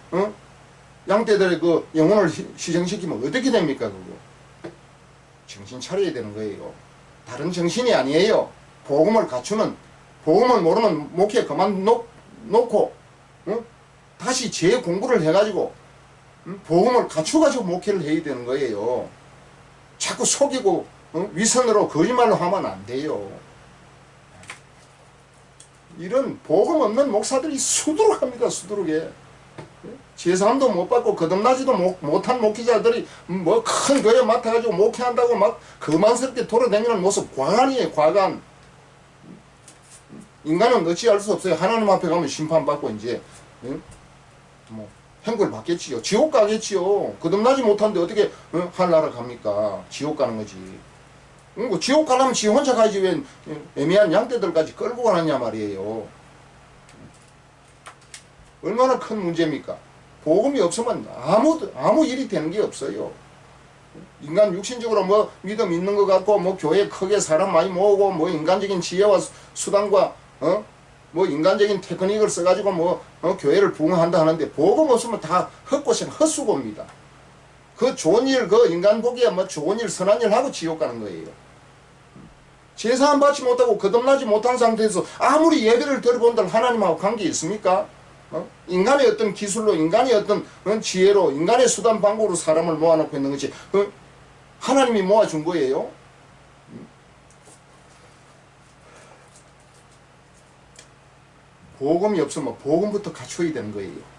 양떼들의 그 영혼을 희생시키면 어떻게 됩니까? 그거 정신 차려야 되는 거예요. 다른 정신이 아니에요. 복음을 갖추는, 복음을 모르면 목회 그만 놓고 다시 재공부를 해가지고 복음을 갖춰가지고 목회를 해야 되는 거예요. 자꾸 속이고 위선으로 거짓말로 하면 안 돼요. 이런 복음 없는 목사들이 수두룩합니다. 수두룩해. 제3도 못 받고 거듭나지도 못한 목회자들이 뭐 큰 교회 맡아가지고 목회한다고 막 거만스럽게 돌아다니는 모습 과간이에요. 과간. 인간은 어찌할 수 없어요. 하나님 앞에 가면 심판받고 이제 뭐 행벌 받겠지요. 지옥 가겠지요. 거듭나지 못하는데 어떻게 하늘나라 갑니까? 지옥 가는 거지. 지옥 가려면 지 혼자 가야지 왜 애매한 양떼들까지 끌고 가느냐 말이에요. 얼마나 큰 문제입니까? 복음이 없으면 아무 일이 되는 게 없어요. 인간 육신적으로 뭐 믿음 있는 것 같고 뭐 교회 크게 사람 많이 모으고 뭐 인간적인 지혜와 수단과 뭐 인간적인 테크닉을 써가지고 뭐 교회를 부흥한다 하는데 복음 없으면 다 헛고생 헛수고입니다. 그 좋은 일, 그 인간 보기에 뭐 좋은 일, 선한 일 하고 지옥 가는 거예요. 제사 안 받지 못하고 거듭나지 못한 상태에서 아무리 예배를 드려본들 하나님하고 관계 있습니까? 인간의 어떤 기술로, 인간의 어떤 지혜로, 인간의 수단 방법으로 사람을 모아놓고 있는 것이 하나님이 모아준 거예요. 복음이 없으면 복음부터 갖춰야 되는 거예요.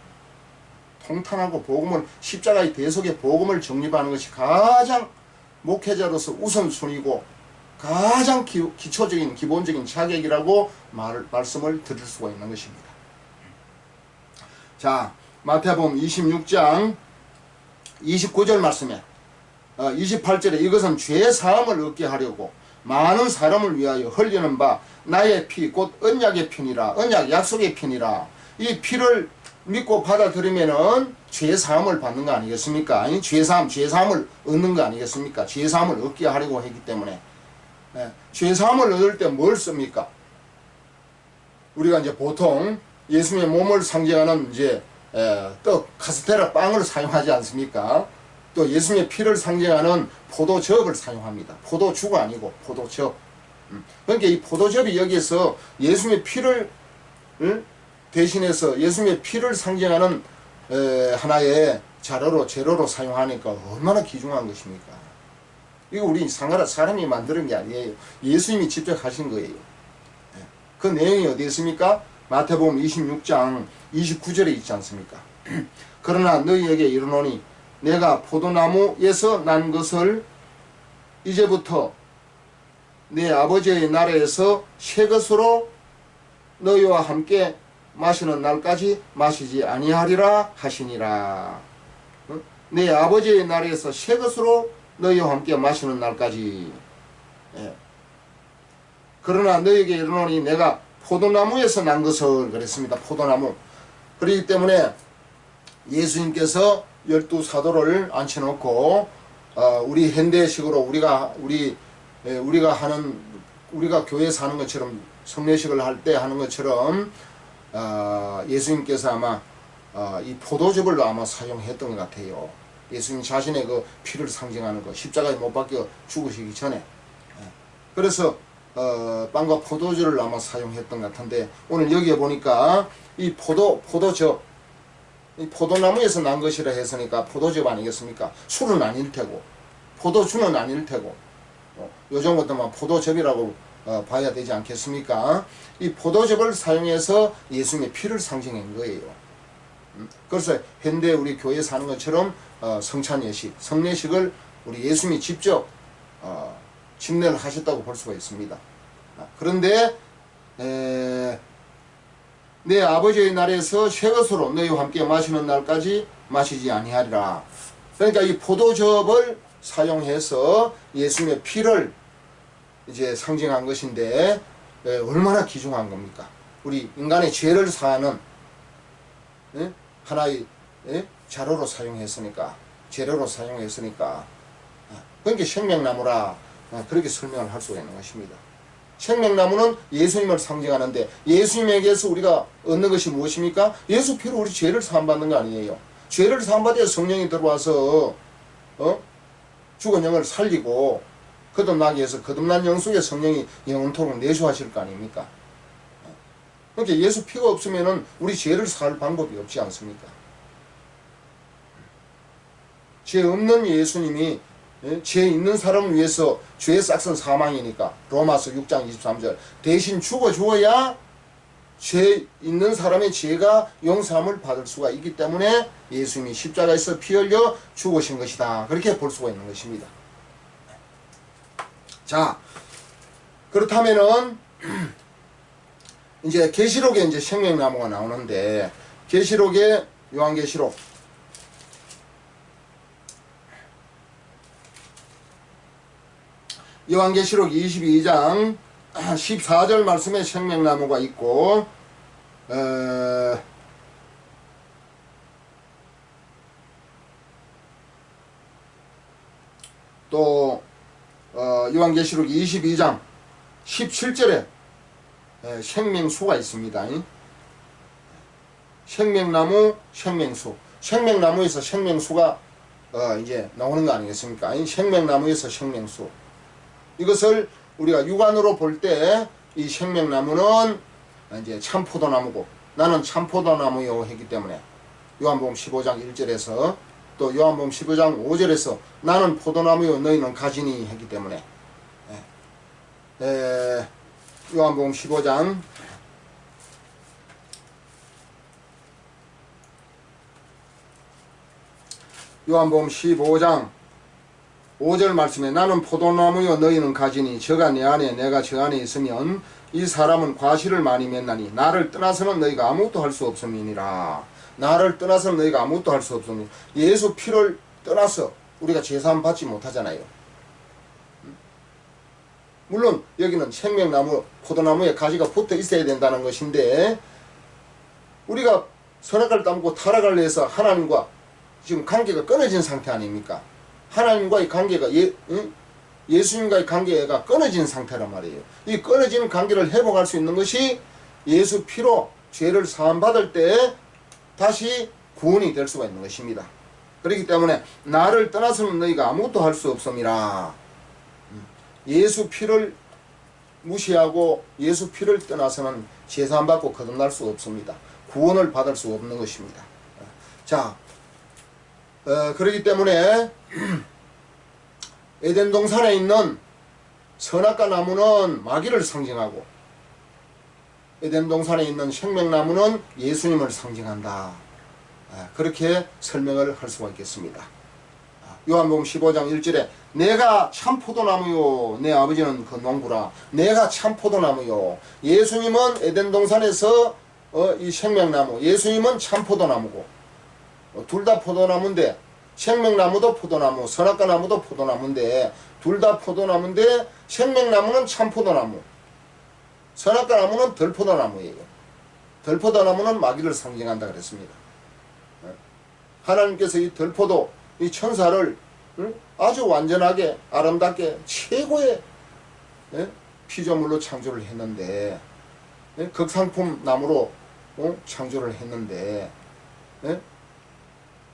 통탄하고 복음을 십자가의 대속의 복음을 정립하는 것이 가장 목회자로서 우선순위고 가장 기초적인 기본적인 자격이라고 말씀을 드릴 수가 있는 것입니다. 자, 마태복음 26장 29절 말씀에 28절에 이것은 죄 사함을 얻게 하려고 많은 사람을 위하여 흘리는 바 나의 피 곧 언약의 피니라. 언약 약속의 피니라. 이 피를 믿고 받아들이면은 죄 사함을 받는 거 아니겠습니까? 아니 죄 사함을 얻는 거 아니겠습니까? 죄 사함을 얻게 하려고 했기 때문에 죄 사함을 얻을 때 뭘 씁니까? 우리가 이제 보통 예수님의 몸을 상징하는 이제 떡 카스테라 빵을 사용하지 않습니까? 또 예수님의 피를 상징하는 포도즙을 사용합니다. 포도주가 아니고 포도즙. 그러니까 이 포도즙이 여기에서 예수님의 피를 대신해서 예수님의 피를 상징하는 하나의 재료로 사용하니까 얼마나 귀중한 것입니까? 이거 우리 사람이 만드는 게 아니에요. 예수님이 직접 하신 거예요. 그 내용이 어디 있습니까? 마태복음 26장 29절에 있지 않습니까? 그러나 너희에게 이르노니 내가 포도나무에서 난 것을 이제부터 내 아버지의 나라에서 새 것으로 너희와 함께 마시는 날까지 마시지 아니하리라 하시니라. 내 아버지의 나라에서 새 것으로 너희와 함께 마시는 날까지. 그러나 너희에게 이르노니 내가 포도나무에서 난 것을 그랬습니다. 포도나무. 그렇기 때문에 예수님께서 12사도를 앉혀놓고 우리 현대식으로 우리가 교회 사는 것처럼 성례식을 할 때 하는 것처럼 예수님께서 아마 이 포도즙을 아마 사용했던 것 같아요. 예수님 자신의 그 피를 상징하는 거, 십자가에 못 박혀 죽으시기 전에. 그래서 빵과 포도주를 아마 사용했던 것 같은데, 오늘 여기에 보니까 이 포도즙, 이 포도나무에서 난 것이라 했으니까 포도즙 아니겠습니까? 술은 아닐 테고 포도주는 아닐 테고 요즘 같으면 포도즙이라고 봐야 되지 않겠습니까? 이 포도즙을 사용해서 예수님의 피를 상징한 거예요. 그래서 현대 우리 교회에서 하는 것처럼 성찬예식, 성례식을 우리 예수님이 직접 집례를 하셨다고 볼 수가 있습니다. 그런데 내 아버지의 날에서 새 것으로 너희와 함께 마시는 날까지 마시지 아니하리라. 그러니까 이 포도즙을 사용해서 예수님의 피를 이제 상징한 것인데 얼마나 귀중한 겁니까? 우리 인간의 죄를 사하는 하나의 자료로 사용했으니까, 재료로 사용했으니까, 그러니까 생명나무라 그렇게 설명을 할 수가 있는 것입니다. 생명나무는 예수님을 상징하는데, 예수님에게서 우리가 얻는 것이 무엇입니까? 예수 피로 우리 죄를 사함받는 거 아니에요. 죄를 사함받아야 성령이 들어와서 죽은 영을 살리고 거듭나게 해서 거듭난 영 속에 성령이 영원토록 내주하실 거 아닙니까? 그러니까 예수 피가 없으면은 우리 죄를 살 방법이 없지 않습니까? 죄 없는 예수님이 죄 있는 사람을 위해서 죄의 싹은 사망이니까 로마서 6장 23절 대신 죽어야 죄 있는 사람의 죄가 용서함을 받을 수가 있기 때문에 예수님이 십자가에서 피 흘려 죽으신 것이다. 그렇게 볼 수가 있는 것입니다. 자, 그렇다면은 이제 계시록에 이제 생명나무가 나오는데, 계시록에 요한계시록 요한계시록 22장 14절 말씀에 생명나무가 있고, 또 요한계시록 22장 17절에 생명수가 있습니다. 생명나무, 생명수. 생명나무에서 생명수가 이제 나오는 거 아니겠습니까? 생명나무에서 생명수. 이것을 우리가 육안으로 볼 때 이 생명나무는 이제 참포도나무고, 나는 참포도나무요 했기 때문에 요한복음 15장 1절에서 또 요한복음 15장 5절에서 나는 포도나무요 너희는 가지니 했기 때문에 요한복음 15장 요한복음 15장 5절 말씀에 나는 포도나무요 너희는 가지니 저가 내 안에 내가 저 안에 있으면 이 사람은 과실을 많이 맺나니 나를 떠나서는 너희가 아무것도 할 수 없음이니라. 나를 떠나서는 너희가 아무것도 할 수 없음이니, 예수 피를 떠나서 우리가 제사함 받지 못하잖아요. 물론 여기는 생명나무, 포도나무에 가지가 붙어 있어야 된다는 것인데, 우리가 선악과를 따먹고 타락을 해서 하나님과 지금 관계가 끊어진 상태 아닙니까? 하나님과의 관계가 예수님과의 관계가 끊어진 상태란 말이에요. 이 끊어진 관계를 회복할 수 있는 것이 예수 피로 죄를 사함받을 때 다시 구원이 될 수가 있는 것입니다. 그렇기 때문에 나를 떠나서는 너희가 아무것도 할 수 없음이라. 예수 피를 무시하고 예수 피를 떠나서는 제사함 받고 거듭날 수 없습니다. 구원을 받을 수 없는 것입니다. 자, 그렇기 때문에 에덴 동산에 있는 선악과 나무는 마귀를 상징하고, 에덴 동산에 있는 생명나무는 예수님을 상징한다. 그렇게 설명을 할 수가 있겠습니다. 요한복음 15장 1절에 내가 참 포도나무요 내 아버지는 그 농부라. 내가 참 포도나무요. 예수님은 에덴 동산에서 이 생명나무, 예수님은 참 포도나무고, 둘 다 포도나무인데, 생명나무도 포도나무, 선악과 나무도 포도나무인데 둘 다 포도나무인데 생명나무는 참 포도나무, 선악과 나무는 덜포도나무예요. 덜포도나무는 마귀를 상징한다 그랬습니다. 하나님께서 이 덜포도, 이 천사를 아주 완전하게 아름답게 최고의 피조물로 창조를 했는데 극상품 나무로 창조를 했는데, 예?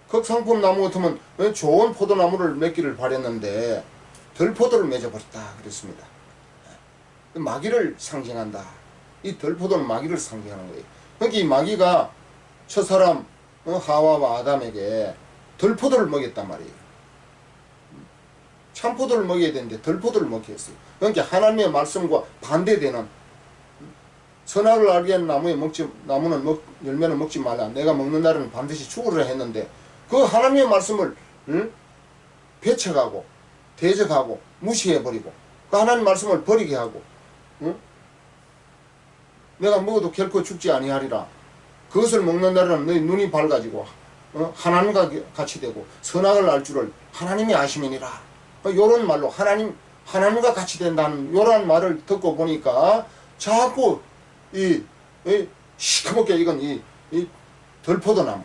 극상품 나무 같으면 좋은 포도나무를 맺기를 바랬는데 덜포도를 맺어버렸다 그랬습니다. 마귀를 상징한다. 이 덜포도는 마귀를 상징하는 거예요. 그러니까 이 마귀가 첫사람 하와와 아담에게 덜포도를 먹였단 말이에요. 참포도를 먹여야 되는데 덜포도를 먹게 했어요. 그러니까 하나님의 말씀과 반대되는, 선악을 알게 하는 나무는 열매는 먹지 말라. 내가 먹는 날은 반드시 죽으리라 했는데 그 하나님의 말씀을 배척하고 대적하고 무시해버리고 그 하나님 말씀을 버리게 하고, 내가 먹어도 결코 죽지 아니하리라. 그것을 먹는 날은 너희 눈이 밝아지고 하나님과 같이 되고 선악을 알 줄을 하나님이 아심이니라. 요런 말로 하나님과 같이 된다는 요런 말을 듣고 보니까 자꾸 시커멓게 익은 이 덜포도나무,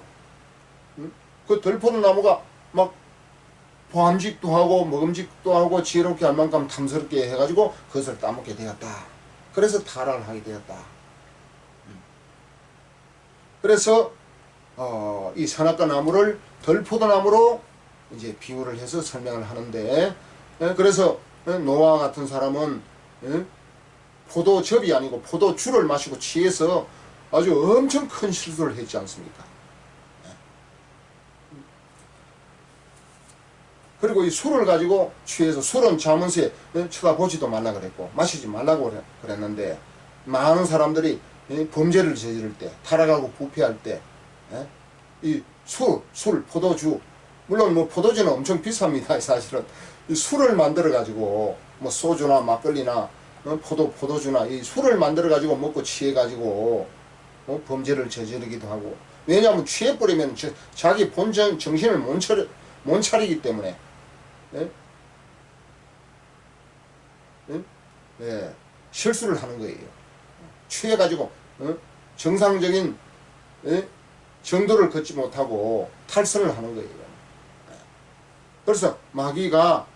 그 덜포도나무가 막 보암직도 하고 먹음직도 하고 지혜롭게 할 만큼 탐스럽게 해가지고 그것을 따먹게 되었다. 그래서 타락을 하게 되었다. 그래서 이 선악과 나무를 덜포도나무로 이제 비유를 해서 설명을 하는데, 그래서 노아 같은 사람은 포도즙이 아니고 포도주를 마시고 취해서 아주 엄청 큰 실수를 했지 않습니까? 그리고 이 술을 가지고 취해서, 술은 자문서에 쳐다보지도 말라 그랬고 마시지 말라고 그랬는데, 많은 사람들이 범죄를 저지를 때, 타락하고 부패할 때 이 술, 포도주, 물론 뭐 포도주는 엄청 비쌉니다. 사실은 이 술을 만들어 가지고 뭐 소주나 막걸리나 포도주나 이 술을 만들어 가지고 먹고 취해 가지고 범죄를 저지르기도 하고, 왜냐하면 취해버리면 자기 본전 정신을 못 차리기 때문에, 실수를 하는 거예요. 취해 가지고 정상적인 정도를 걷지 못하고 탈선을 하는 거예요. 그래서 마귀가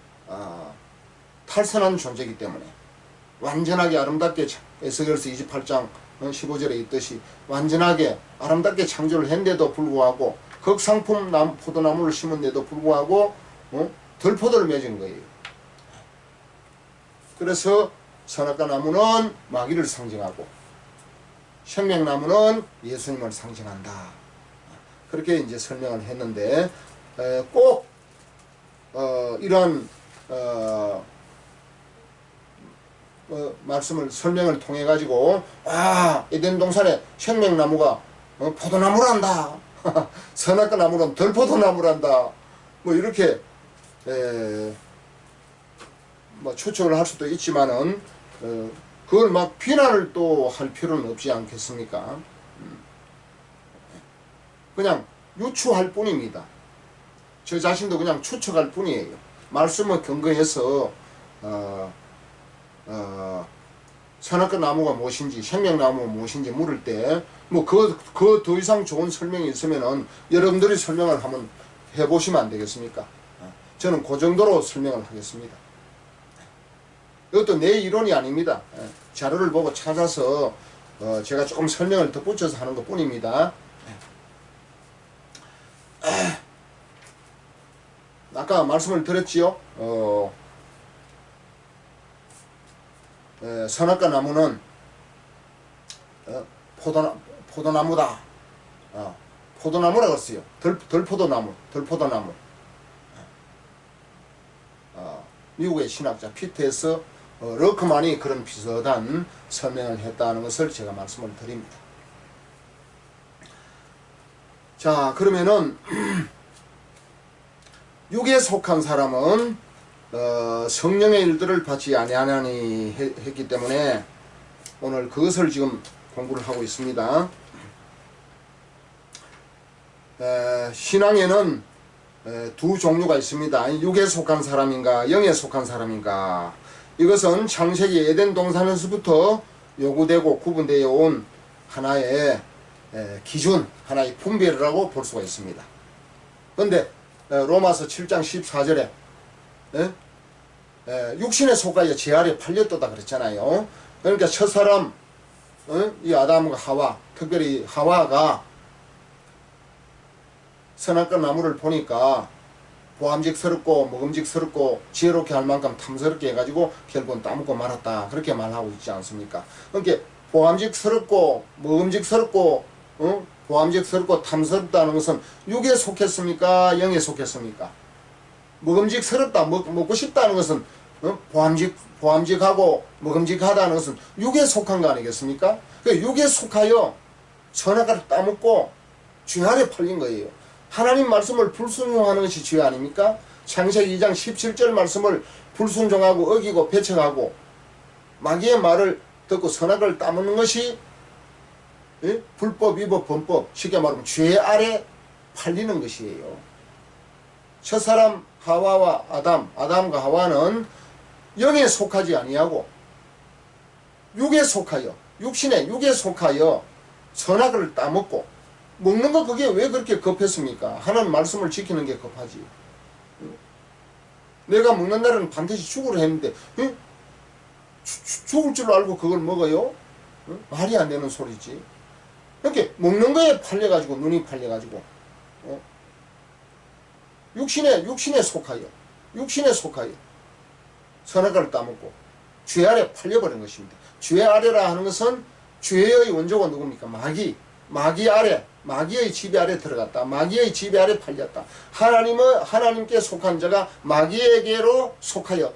탈선한 존재이기 때문에 완전하게 아름답게, 에스겔서 28장 15절에 있듯이 완전하게 아름답게 창조를 했는데도 불구하고, 극상품 포도나무를 심은데도 불구하고 덜포도를 맺은 거예요. 그래서 선악과 나무는 마귀를 상징하고 생명나무는 예수님을 상징한다. 그렇게 이제 설명을 했는데, 꼭 이런 말씀을 설명을 통해 가지고 에덴 동산에 생명나무가 포도나무란다. 선악과 나무는 덜포도나무란다. 뭐 이렇게 뭐 추측을 할 수도 있지만은 그걸 막 비난을 또 할 필요는 없지 않겠습니까? 그냥 유추할 뿐입니다. 저 자신도 그냥 추측할 뿐이에요. 말씀을 근거해서 선악과 나무가 무엇인지, 생명나무가 무엇인지 물을 때 뭐 그 더 이상 좋은 설명이 있으면은 여러분들이 설명을 한번 해보시면 안 되겠습니까? 저는 그 정도로 설명을 하겠습니다. 이것도 내 이론이 아닙니다. 자료를 보고 찾아서 제가 조금 설명을 덧붙여서 하는 것 뿐입니다. 아까 말씀을 드렸지요. 선악과 나무는 포도나무다. 포도나무라고 했어요. 덜포도나무. 미국의 신학자 피터에서 러크만이 그런 비슷한 설명을 했다는 것을 제가 말씀을 드립니다. 자, 그러면은 육에 속한 사람은 성령의 일들을 받지 아니하나니 했기 때문에 오늘 그것을 지금 공부를 하고 있습니다. 신앙에는 두 종류가 있습니다. 육에 속한 사람인가 영에 속한 사람인가. 이것은 창세기 에덴 동산에서부터 요구되고 구분되어 온 하나의 기준, 하나의 분별이라고 볼 수가 있습니다. 그런데 로마서 7장 14절에 육신에 속하여 제 아래 팔렸도다 그랬잖아요. 그러니까 첫사람 이 아담과 하와, 특별히 하와가 선악과 나무를 보니까 보암직스럽고 먹음직스럽고 지혜롭게 할 만큼 탐스럽게 해가지고 결국은 따먹고 말았다. 그렇게 말하고 있지 않습니까? 그러니까 보암직스럽고 먹음직스럽고 보암직스럽고 탐스럽다는 것은 육에 속했습니까? 영에 속했습니까? 먹음직스럽다, 먹고 싶다는 것은 보암직하고 먹음직하다는 것은 육에 속한 거 아니겠습니까? 그러니까 육에 속하여 선악과를 따먹고 죄 아래 팔린 거예요. 하나님 말씀을 불순종하는 것이 죄 아닙니까? 창세기 2장 17절 말씀을 불순종하고 어기고 배척하고 마귀의 말을 듣고 선악을 따먹는 것이 불법, 위법, 범법, 쉽게 말하면 죄 아래 팔리는 것이에요. 첫사람 하와와 아담과 하와는 영에 속하지 아니하고 육에 속하여, 육에 속하여 선악을 따먹고 먹는 거 그게 왜 그렇게 급했습니까? 하나님 말씀을 지키는 게 급하지. 내가 먹는 날은 반드시 죽으려 했는데 죽을 줄 알고 그걸 먹어요? 말이 안 되는 소리지. 그러니까 먹는 거에 팔려가지고 눈이 팔려가지고 육신에 속하여 선악과를 따먹고 죄 아래 팔려버린 것입니다. 죄 아래라 하는 것은 죄의 원조가 누굽니까? 마귀 아래, 마귀의 지배 아래 들어갔다. 마귀의 지배 아래 팔렸다. 하나님께 속한 자가 마귀에게로 속하여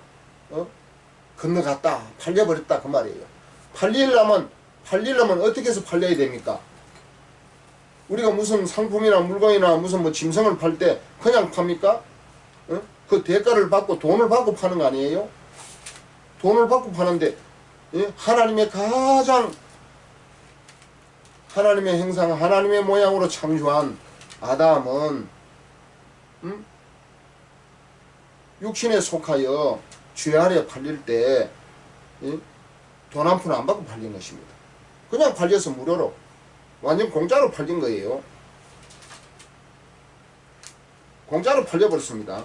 건너갔다. 팔려버렸다. 그 말이에요. 팔리려면 어떻게 해서 팔려야 됩니까? 우리가 무슨 상품이나 물건이나 무슨 뭐 짐승을 팔 때 그냥 팝니까? 그 대가를 받고 돈을 받고 파는 거 아니에요? 돈을 받고 파는데 하나님의 가장 하나님의 형상, 하나님의 모양으로 창조한 아담은 육신에 속하여 죄 아래 팔릴 때 돈 한 푼 안 받고 팔린 것입니다. 그냥 팔려서 무료로 완전 공짜로 팔린 거예요. 공짜로 팔려버렸습니다.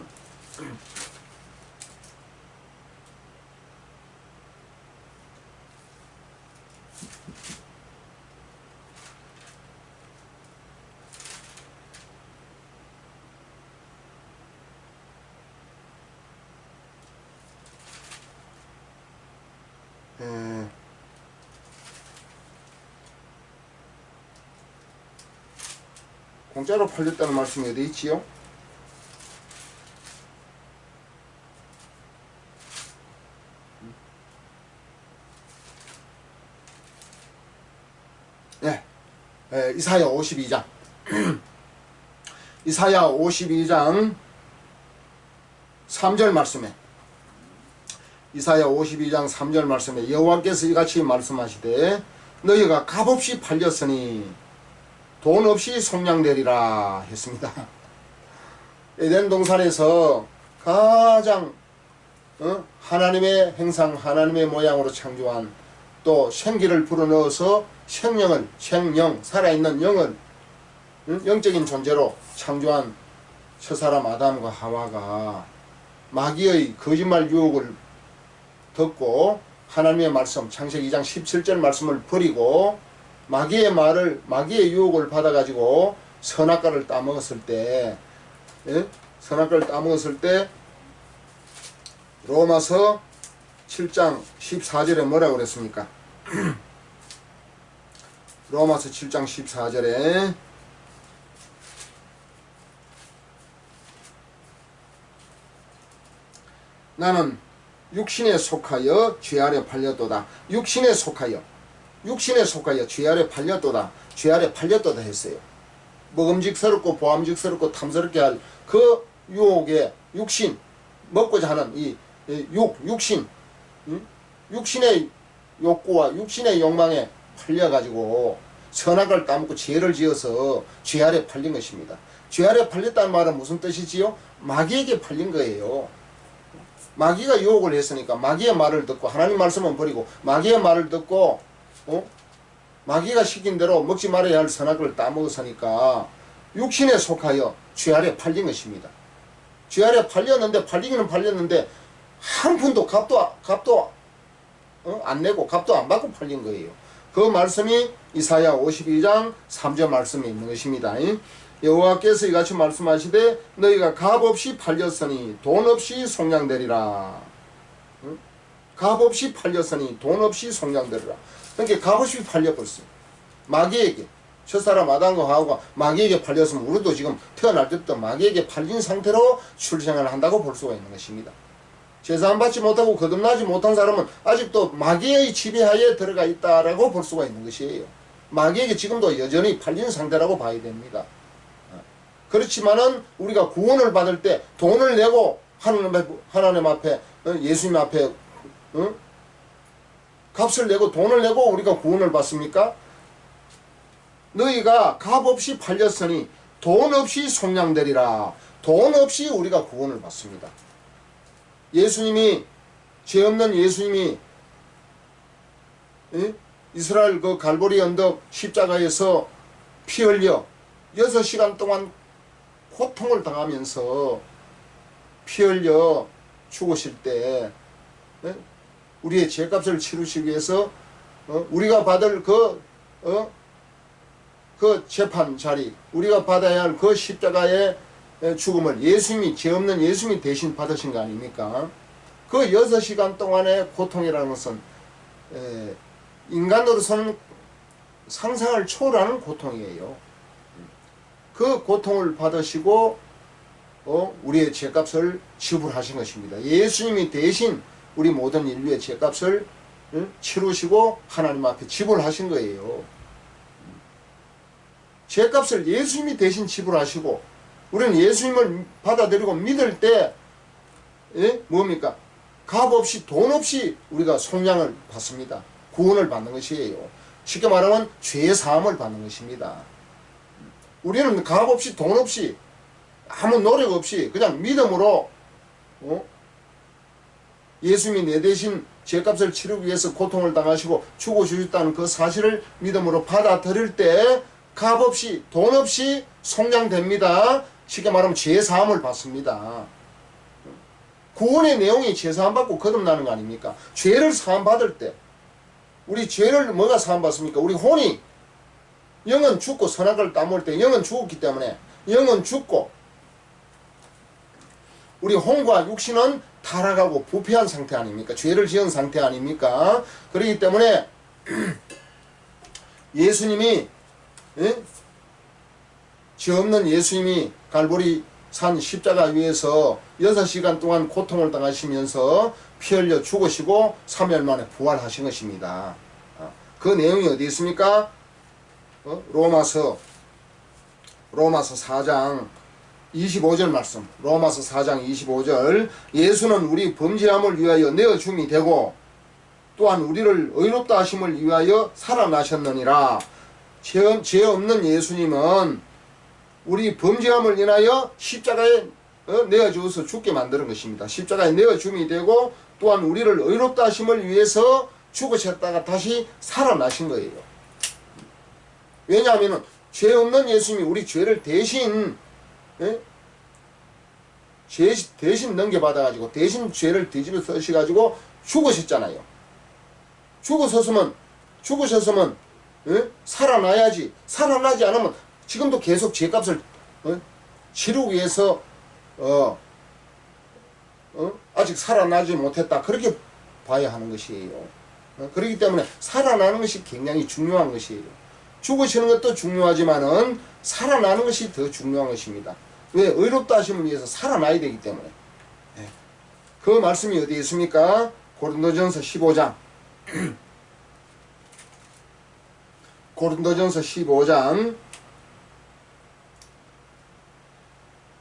공짜로 팔렸다는 말씀이 어디 있지요? 네, 이사야 52장 이사야 52장 3절 말씀에 이사야 52장 3절 말씀에 여호와께서 이같이 말씀하시되 너희가 값없이 팔렸으니 돈 없이 속량되리라 했습니다. 에덴 동산에서 가장 하나님의 형상, 하나님의 모양으로 창조한 또 생기를 불어넣어서 생명, 살아있는 영을 영적인 존재로 창조한 첫사람 아담과 하와가 마귀의 거짓말 유혹을 듣고 하나님의 말씀, 창세기 2장 17절 말씀을 버리고 마귀의 유혹을 받아가지고 선악과를 따먹었을 때, 로마서 7장 14절에 뭐라고 그랬습니까? 로마서 7장 14절에 나는 육신에 속하여 죄 아래 팔렸도다. 육신에 속하여 죄 아래 팔렸도다. 죄 아래 팔렸도다 했어요. 먹음직스럽고 보암직스럽고 탐스럽게 할 그 유혹에 먹고자 하는 육신의 욕구와 육신의 욕망에 팔려가지고 선악을 따먹고 죄를 지어서 죄 아래 팔린 것입니다. 죄 아래 팔렸다는 말은 무슨 뜻이지요? 마귀에게 팔린 거예요. 마귀가 유혹을 했으니까 마귀의 말을 듣고 하나님 말씀은 버리고 마귀의 말을 듣고 마귀가 시킨 대로 먹지 말아야 할 선악을 따먹었으니까 육신에 속하여 죄 아래 팔린 것입니다. 죄 아래 팔리기는 팔렸는데 한 푼도 값도 안 내고 값도 안 받고 팔린 거예요. 그 말씀이 이사야 52장 3절 말씀에 있는 것입니다. 여호와께서 이같이 말씀하시되 너희가 값없이 팔렸으니 돈 없이 속량되리라. 값없이 팔렸으니 돈 없이 속량되리라. 그러니까 값없이 팔려버렸어요. 마귀에게. 저 사람 아담과 마귀에게 팔렸으면 우리도 지금 태어날 때부터 마귀에게 팔린 상태로 출생을 한다고 볼 수가 있는 것입니다. 제사함 받지 못하고 거듭나지 못한 사람은 아직도 마귀의 지배하에 들어가 있다라고 볼 수가 있는 것이에요. 마귀에게 지금도 여전히 팔린 상태라고 봐야 됩니다. 그렇지만은 우리가 구원을 받을 때 돈을 내고 하나님 앞에 예수님 앞에 값을 내고 돈을 내고 우리가 구원을 받습니까? 너희가 값없이 팔렸으니 돈 없이 속량되리라. 돈 없이 우리가 구원을 받습니다. 예수님이 죄 없는 예수님이 이스라엘 그 갈보리 언덕 십자가에서 피 흘려 6시간 동안 고통을 당하면서 피 흘려 죽으실 때 우리의 죄값을 치르시기 위해서 우리가 받을 그 재판 자리, 우리가 받아야 할 그 십자가의 죽음을 예수님이, 죄 없는 예수님이 대신 받으신 거 아닙니까? 그 6시간 동안의 고통이라는 것은 인간으로서는 상상을 초월하는 고통이에요. 그 고통을 받으시고 우리의 죄값을 지불하신 것입니다. 예수님이 대신 우리 모든 인류의 죄값을 치르시고 하나님 앞에 지불하신 거예요. 죄값을 예수님이 대신 지불하시고 우리는 예수님을 받아들이고 믿을 때 뭡니까? 값없이 돈 없이 우리가 속량을 받습니다. 구원을 받는 것이에요. 쉽게 말하면 죄 사함을 받는 것입니다. 우리는 값없이 돈 없이 아무 노력 없이 그냥 믿음으로 예수님이 내 대신 죄값을 치르기 위해서 고통을 당하시고 죽어주셨다는 그 사실을 믿음으로 받아들일 때 값없이 돈 없이 속량됩니다. 쉽게 말하면 죄사함을 받습니다. 구원의 내용이 죄사함 받고 거듭나는 거 아닙니까? 죄를 사함 받을 때 우리 죄를 뭐가 사함 받습니까? 우리 혼이 영은 죽고 선한 걸 따먹을 때 영은 죽었기 때문에 영은 죽고 우리 혼과 육신은 타락하고 부패한 상태 아닙니까? 죄를 지은 상태 아닙니까? 그렇기 때문에 예수님이 죄 없는 예수님이 갈보리 산 십자가 위에서 6시간 동안 고통을 당하시면서 피 흘려 죽으시고 3일 만에 부활하신 것입니다. 그 내용이 어디 있습니까? 로마서 4장 25절 말씀. 로마서 4장 25절. 예수는 우리 범죄함을 위하여 내어줌이 되고 또한 우리를 의롭다 하심을 위하여 살아나셨느니라. 죄 없는 예수님은 우리 범죄함을 인하여 십자가에 내어주어서 죽게 만드는 것입니다. 십자가에 내어줌이 되고 또한 우리를 의롭다 하심을 위해서 죽으셨다가 다시 살아나신 거예요. 왜냐하면 죄 없는 예수님이 우리 죄를 대신 대신 넘겨받아가지고 대신 죄를 뒤집어 쓰셔가지고 죽으셨잖아요. 죽으셨으면 살아나야지. 살아나지 않으면 지금도 계속 죄값을 치르기 위해서 아직 살아나지 못했다. 그렇게 봐야 하는 것이에요. 그렇기 때문에 살아나는 것이 굉장히 중요한 것이에요. 죽으시는 것도 중요하지만은 살아나는 것이 더 중요한 것입니다. 왜? 의롭다 하심을 위해서 살아나야 되기 때문에. 그 말씀이 어디에 있습니까? 고린도전서 15장 고린도전서 15장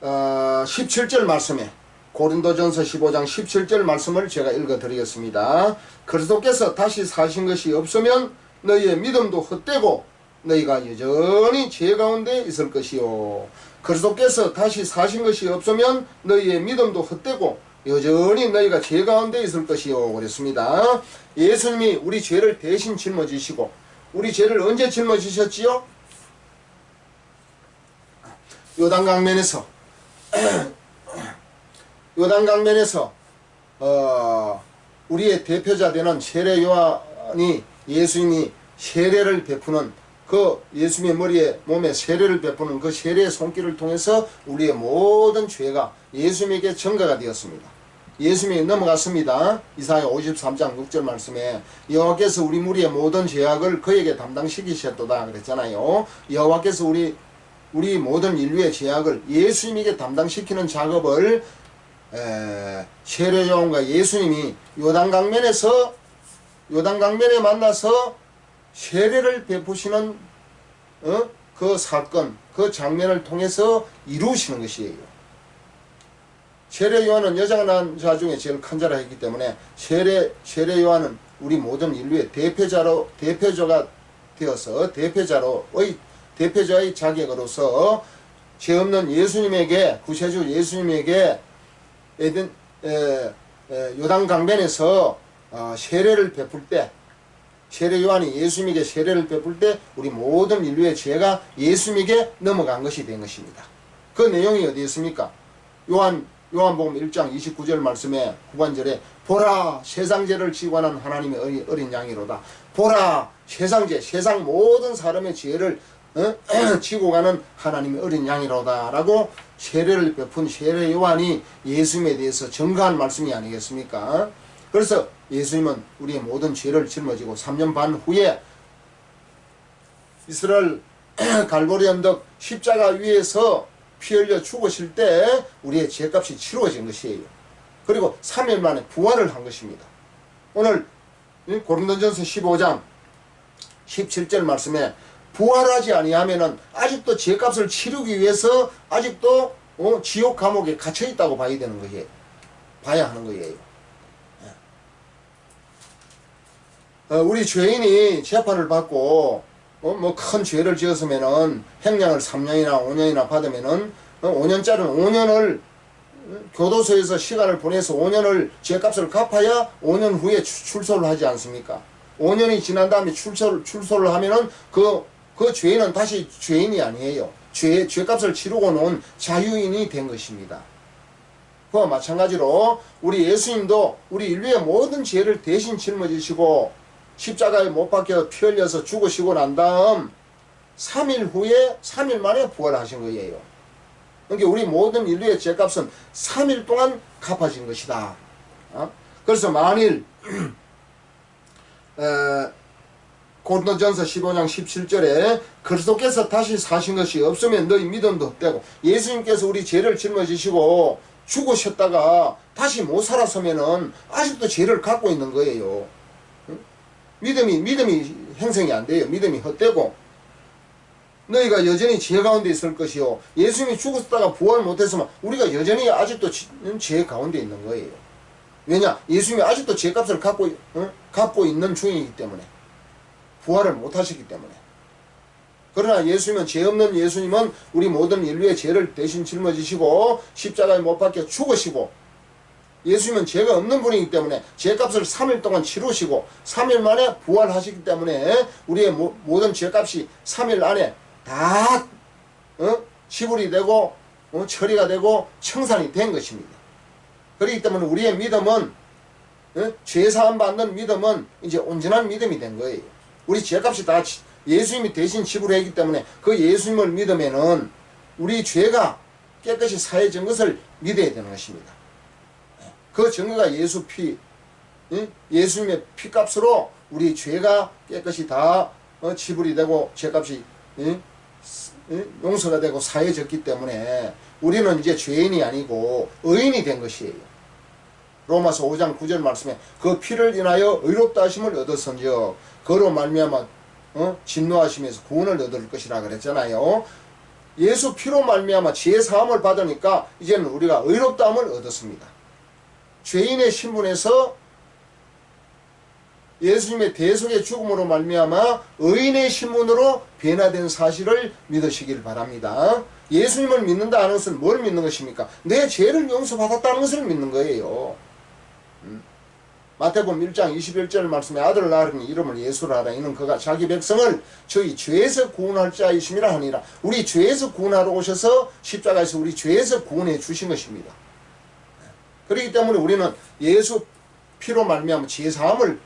17절 말씀에 고린도전서 15장 17절 말씀을 제가 읽어드리겠습니다. 그리스도께서 다시 사신 것이 없으면 너희의 믿음도 헛되고 너희가 여전히 죄 가운데 있을 것이요. 그리스도께서 다시 사신 것이 없으면 너희의 믿음도 헛되고 여전히 너희가 죄 가운데 있을 것이요. 그랬습니다. 예수님이 우리 죄를 대신 짊어지시고 우리 죄를 언제 짊어지셨지요? 요단강변에서 우리의 대표자 되는 세례 요한이 예수님이 세례를 베푸는 그 예수님의 머리에 몸에 세례를 베푸는 그 세례의 손길을 통해서 우리의 모든 죄가 예수님에게 전가가 되었습니다. 예수님이 넘어갔습니다. 이사야 53장 6절 말씀에 여호와께서 우리 무리의 모든 죄악을 그에게 담당시키셨도다 그랬잖아요. 여호와께서 우리 모든 인류의 죄악을 예수님에게 담당시키는 작업을 세례 요한과 예수님이 요단강변에 만나서 세례를 베푸시는 그 사건, 그 장면을 통해서 이루시는 것이에요. 세례 요한은 여자가 낳은 자 중에 제일 큰 자라 했기 때문에 세례 요한은 우리 모든 인류의 대표자가 되어서 대표자의 자격으로서 죄 없는 예수님에게, 구세주 예수님에게 요단강변에서 세례를 베풀 때, 세례 요한이 예수님에게 세례를 베풀 때 우리 모든 인류의 죄가 예수님에게 넘어간 것이 된 것입니다. 그 내용이 어디 있습니까? 요한복음 1장 29절 말씀에 후반절에 보라 세상 죄를 지고 가는 하나님의 어린 양이로다. 보라 세상 모든 사람의 죄를 지고 가는 하나님의 어린 양이로다 라고 세례를 베푼 세례 요한이 예수님에 대해서 증거한 말씀이 아니겠습니까? 그래서 예수님은 우리의 모든 죄를 짊어지고 3년 반 후에 이스라엘 갈보리 언덕 십자가 위에서 피 흘려 죽으실 때 우리의 죄값이 치루어진 것이에요. 그리고 3일 만에 부활을 한 것입니다. 오늘 고린도전서 15장 17절 말씀에 부활하지 아니하면은 아직도 죄값을 치르기 위해서 아직도 지옥 감옥에 갇혀 있다고 봐야 하는 거예요. 우리 죄인이 재판을 받고 뭐 큰 죄를 지었으면은 형량을 3년이나 5년이나 받으면은 5년짜리는 5년을 교도소에서 시간을 보내서 5년을 죄값을 갚아야 5년 후에 출소를 하지 않습니까? 5년이 지난 다음에 출소를 하면은 그 죄인은 다시 죄인이 아니에요. 죄값을 치르고 놓은 자유인이 된 것입니다. 그와 마찬가지로 우리 예수님도 우리 인류의 모든 죄를 대신 짊어지시고 십자가에 못 박혀 피 흘려서 죽으시고 난 다음 3일 만에 부활하신 거예요. 그러니까 우리 모든 인류의 죄값은 3일 동안 갚아진 것이다. 그래서 만일 고린도전서 15장 17절에 그리스도께서 다시 사신 것이 없으면 너희 믿음도 헛되고, 예수님께서 우리 죄를 짊어지시고 죽으셨다가 다시 못 살았으면은 아직도 죄를 갖고 있는 거예요. 믿음이 형성이 안 돼요. 믿음이 헛되고 너희가 여전히 죄 가운데 있을 것이요, 예수님이 죽었다가 부활 못했으면 우리가 여전히 아직도 죄 가운데 있는 거예요. 왜냐? 예수님이 아직도 죄값을 갚고 있는 중이기 때문에, 부활을 못하시기 때문에. 그러나 예수님은, 죄 없는 예수님은 우리 모든 인류의 죄를 대신 짊어지시고 십자가에 못 박혀 죽으시고, 예수님은 죄가 없는 분이기 때문에 죄값을 3일 동안 치르시고 3일 만에 부활하시기 때문에 우리의 모든 죄값이 3일 안에 다 지불이 되고 처리가 되고 청산이 된 것입니다. 그렇기 때문에 우리의 믿음은, 죄사함 받는 믿음은 이제 온전한 믿음이 된 거예요. 우리 죄값이 다 예수님이 대신 지불했기 때문에 그 예수님을 믿으면은 우리 죄가 깨끗이 사해진 것을 믿어야 되는 것입니다. 그 증거가 예수 피, 예수님의 피값으로 우리 죄가 깨끗이 다 지불이 되고 죄값이 용서가 되고 사해졌기 때문에 우리는 이제 죄인이 아니고 의인이 된 것이에요. 로마서 5장 9절 말씀에 그 피를 인하여 의롭다 하심을 얻었은즉 그로 말미암아 진노하심에서 구원을 얻을 것이라 그랬잖아요. 예수 피로 말미암아 죄 사함을 받으니까 이제는 우리가 의롭다함을 얻었습니다. 죄인의 신분에서 예수님의 대속의 죽음으로 말미암아 의인의 신분으로 변화된 사실을 믿으시길 바랍니다. 예수님을 믿는다 하는 것은 뭘 믿는 것입니까? 내 죄를 용서받았다는 것을 믿는 거예요. 마태복음 1장 21절 말씀에 아들을 낳으니 이름을 예수라 하라. 이는 그가 자기 백성을 저희 죄에서 구원할 자이심이라 하니라. 우리 죄에서 구원하러 오셔서 십자가에서 우리 죄에서 구원해 주신 것입니다. 그렇기 때문에 우리는 예수 피로 말미암아 죄사함을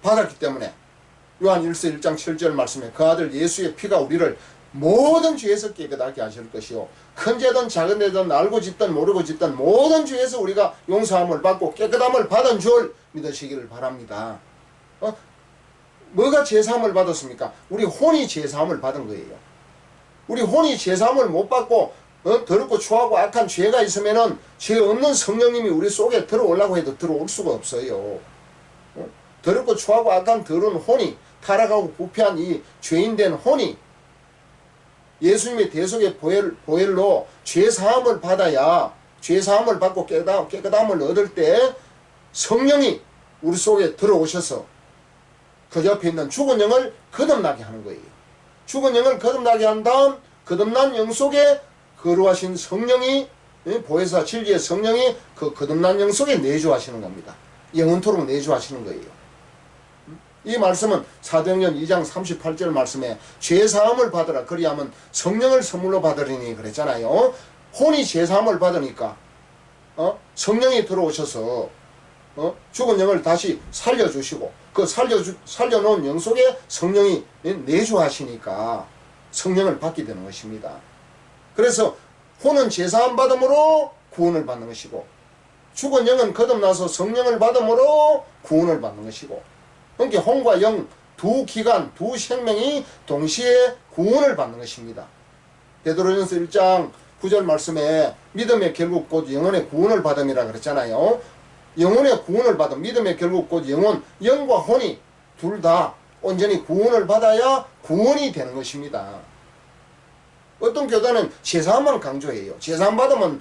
받았기 때문에 요한 1서 1장 7절 말씀에 그 아들 예수의 피가 우리를 모든 죄에서 깨끗하게 하실 것이요 큰 죄든 작은 죄든 알고 짓든 모르고 짓든 모든 죄에서 우리가 용서함을 받고 깨끗함을 받은 줄 믿으시기를 바랍니다. 뭐가 제사함을 받았습니까? 우리 혼이 제사함을 받은 거예요. 우리 혼이 제사함을 못 받고 더럽고 추하고 악한 죄가 있으면은 죄 없는 성령님이 우리 속에 들어오려고 해도 들어올 수가 없어요. 더럽고 추하고 악한 더러운 혼이 타락하고 부패한 이 죄인된 혼이 예수님의 대속의 보혈로 죄사함을 받아야 죄사함을 받고 깨끗함을 얻을 때 성령이 우리 속에 들어오셔서 그 옆에 있는 죽은 영을 거듭나게 하는 거예요. 죽은 영을 거듭나게 한 다음 거듭난 영 속에 거룩하신 성령이 보혜사 진리의 성령이 그 거듭난 영 속에 내주하시는 겁니다. 영원토록 내주하시는 거예요. 이 말씀은 사도행전 2장 38절 말씀에 죄사함을 받으라 그리하면 성령을 선물로 받으리니 그랬잖아요. 혼이 죄사함을 받으니까 성령이 들어오셔서 죽은 영을 다시 살려주시고 그 살려놓은 영 속에 성령이 내주하시니까 성령을 받게 되는 것입니다. 그래서 혼은 죄사함 받음으로 구원을 받는 것이고 죽은 영은 거듭나서 성령을 받음으로 구원을 받는 것이고 그러니까 혼과 영 두 기관 두 생명이 동시에 구원을 받는 것입니다. 베드로전서 1장 9절 말씀에 믿음의 결국 곧 영혼의 구원을 받음이라 그랬잖아요. 영혼의 구원을 받음 믿음의 결국 곧 영과 혼이 둘 다 온전히 구원을 받아야 구원이 되는 것입니다. 어떤 교단은 제사함만 강조해요. 제사함 받으면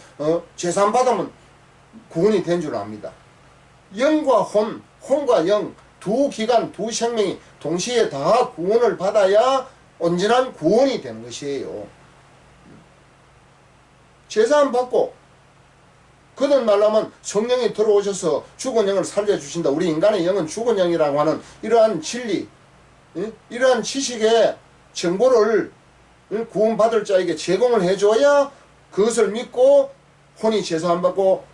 구원이 된 줄 압니다. 영과 혼과 영 두 기관 두 생명이 동시에 다 구원을 받아야 온전한 구원이 되는 것이에요. 제사함 받고 거듭나려면 성령이 들어오셔서 죽은 영을 살려주신다. 우리 인간의 영은 죽은 영이라고 하는 이러한 진리, 이러한 지식의 정보를 구원받을 자에게 제공을 해줘야 그것을 믿고 혼이 제사함 받고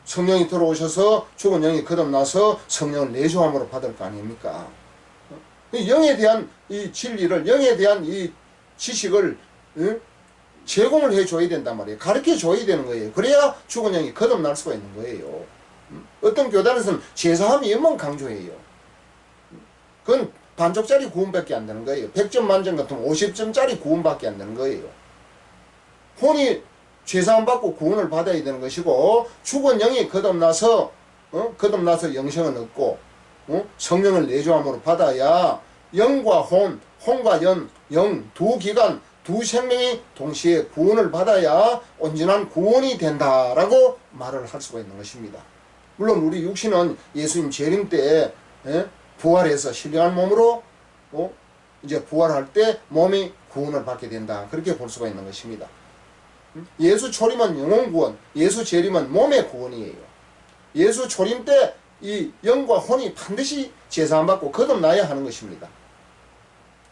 성령이 들어오셔서 죽은 영이 거듭나서 성령을 내주함으로 받을 거 아닙니까? 영에 대한 이 진리를 영에 대한 이 지식을 제공을 해줘야 된단 말이에요. 가르쳐줘야 되는 거예요. 그래야 죽은 영이 거듭날 수가 있는 거예요. 어떤 교단에서는 제사함이 영만 강조해요. 그건 반쪽짜리 구원밖에 안 되는 거예요. 100점 만점 같으면 50점짜리 구원밖에 안 되는 거예요. 혼이 죄사함 받고 구원을 받아야 되는 것이고 죽은 영이 거듭나서 영생을 얻고 성령을 내주함으로 받아야 영과 혼과 영 두 기관 두 생명이 동시에 구원을 받아야 온전한 구원이 된다라고 말을 할 수가 있는 것입니다. 물론 우리 육신은 예수님 재림 때 부활해서 신령한 몸으로 이제 부활할 때 몸이 구원을 받게 된다. 그렇게 볼 수가 있는 것입니다. 예수 초림은 영혼 구원, 예수 재림은 몸의 구원이에요. 예수 초림 때 이 영과 혼이 반드시 제사함 받고 거듭나야 하는 것입니다.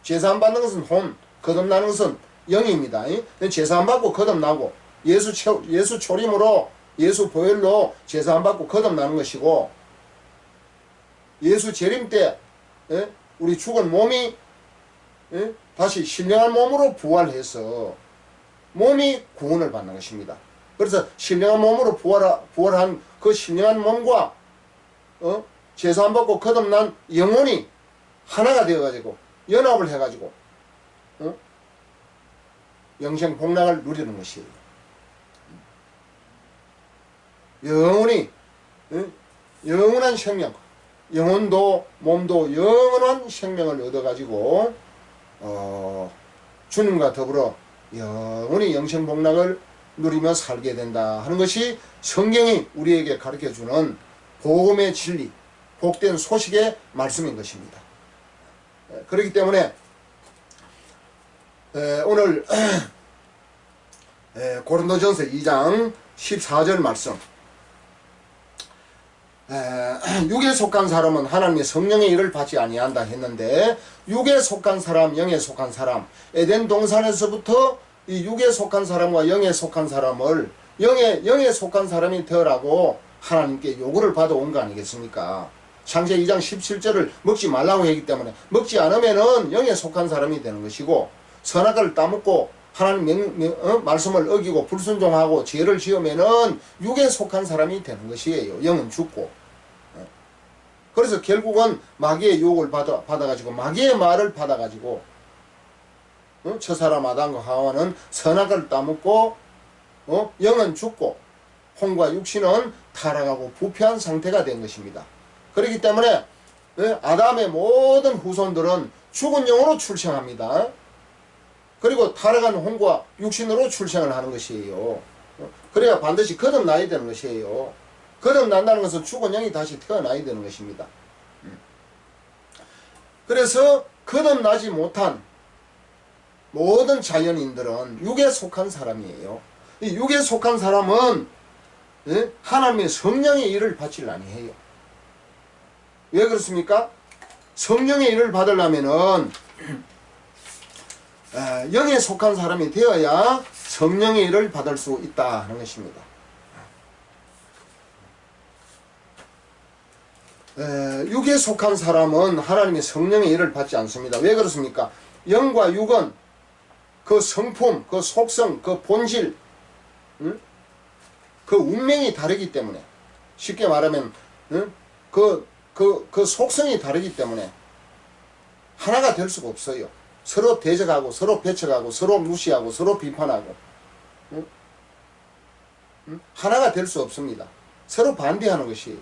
제사함 받는 것은 혼, 거듭나는 것은 영입니다. 제사함 받고 거듭나고 예수 초림으로 예수 보혈로 제사함 받고 거듭나는 것이고 예수 재림 때 우리 죽은 몸이 다시 신령한 몸으로 부활해서 몸이 구원을 받는 것입니다. 그래서 신령한 몸으로 부활한 그 신령한 몸과 제사함 받고 거듭난 영혼이 하나가 되어가지고 연합을 해가지고 영생 복락을 누리는 것이에요. 영원한 생명, 영혼도 몸도 영원한 생명을 얻어가지고 주님과 더불어 영원히 영생 복락을 누리며 살게 된다 하는 것이 성경이 우리에게 가르쳐주는 복음의 진리, 복된 소식의 말씀인 것입니다. 그렇기 때문에 오늘 고린도전서 2장 14절 말씀, 육에 속한 사람은 하나님의 성령의 일을 받지 아니한다 했는데 육에 속한 사람, 영에 속한 사람, 에덴 동산에서부터 이 육에 속한 사람과 영에 속한 사람을 영에 속한 사람이 되라고 하나님께 요구를 받아온 거 아니겠습니까? 창세 2장 17절을 먹지 말라고 하기 때문에 먹지 않으면은 영에 속한 사람이 되는 것이고, 선악과를 따먹고 하나님 말씀을 어기고 불순종하고 죄를 지으면은 육에 속한 사람이 되는 것이에요. 영은 죽고. 그래서 결국은 마귀의 유혹을 받아가지고 마귀의 말을 받아가지고 첫사람 아담과 하와는 선악과를 따먹고 영은 죽고 혼과 육신은 타락하고 부패한 상태가 된 것입니다. 그렇기 때문에 아담의 모든 후손들은 죽은 영으로 출생합니다. 그리고 타락한 혼과 육신으로 출생을 하는 것이에요. 그래야 반드시 거듭나야 되는 것이에요. 거듭난다는 것은 죽은 영이 다시 태어나야 되는 것입니다. 그래서 거듭나지 못한 모든 자연인들은 육에 속한 사람이에요. 이 육에 속한 사람은 하나님의 성령의 일을 받질 아니해요. 왜 그렇습니까? 성령의 일을 받으려면은 영에 속한 사람이 되어야 성령의 일을 받을 수 있다 하는 것입니다. 육에 속한 사람은 하나님의 성령의 일을 받지 않습니다. 왜 그렇습니까? 영과 육은 그 성품, 그 속성, 그 본질, 그 운명이 다르기 때문에, 쉽게 말하면 그 속성이 다르기 때문에 하나가 될 수가 없어요. 서로 대적하고 서로 배척하고 서로 무시하고 서로 비판하고 하나가 될 수 없습니다. 서로 반대하는 것이에요.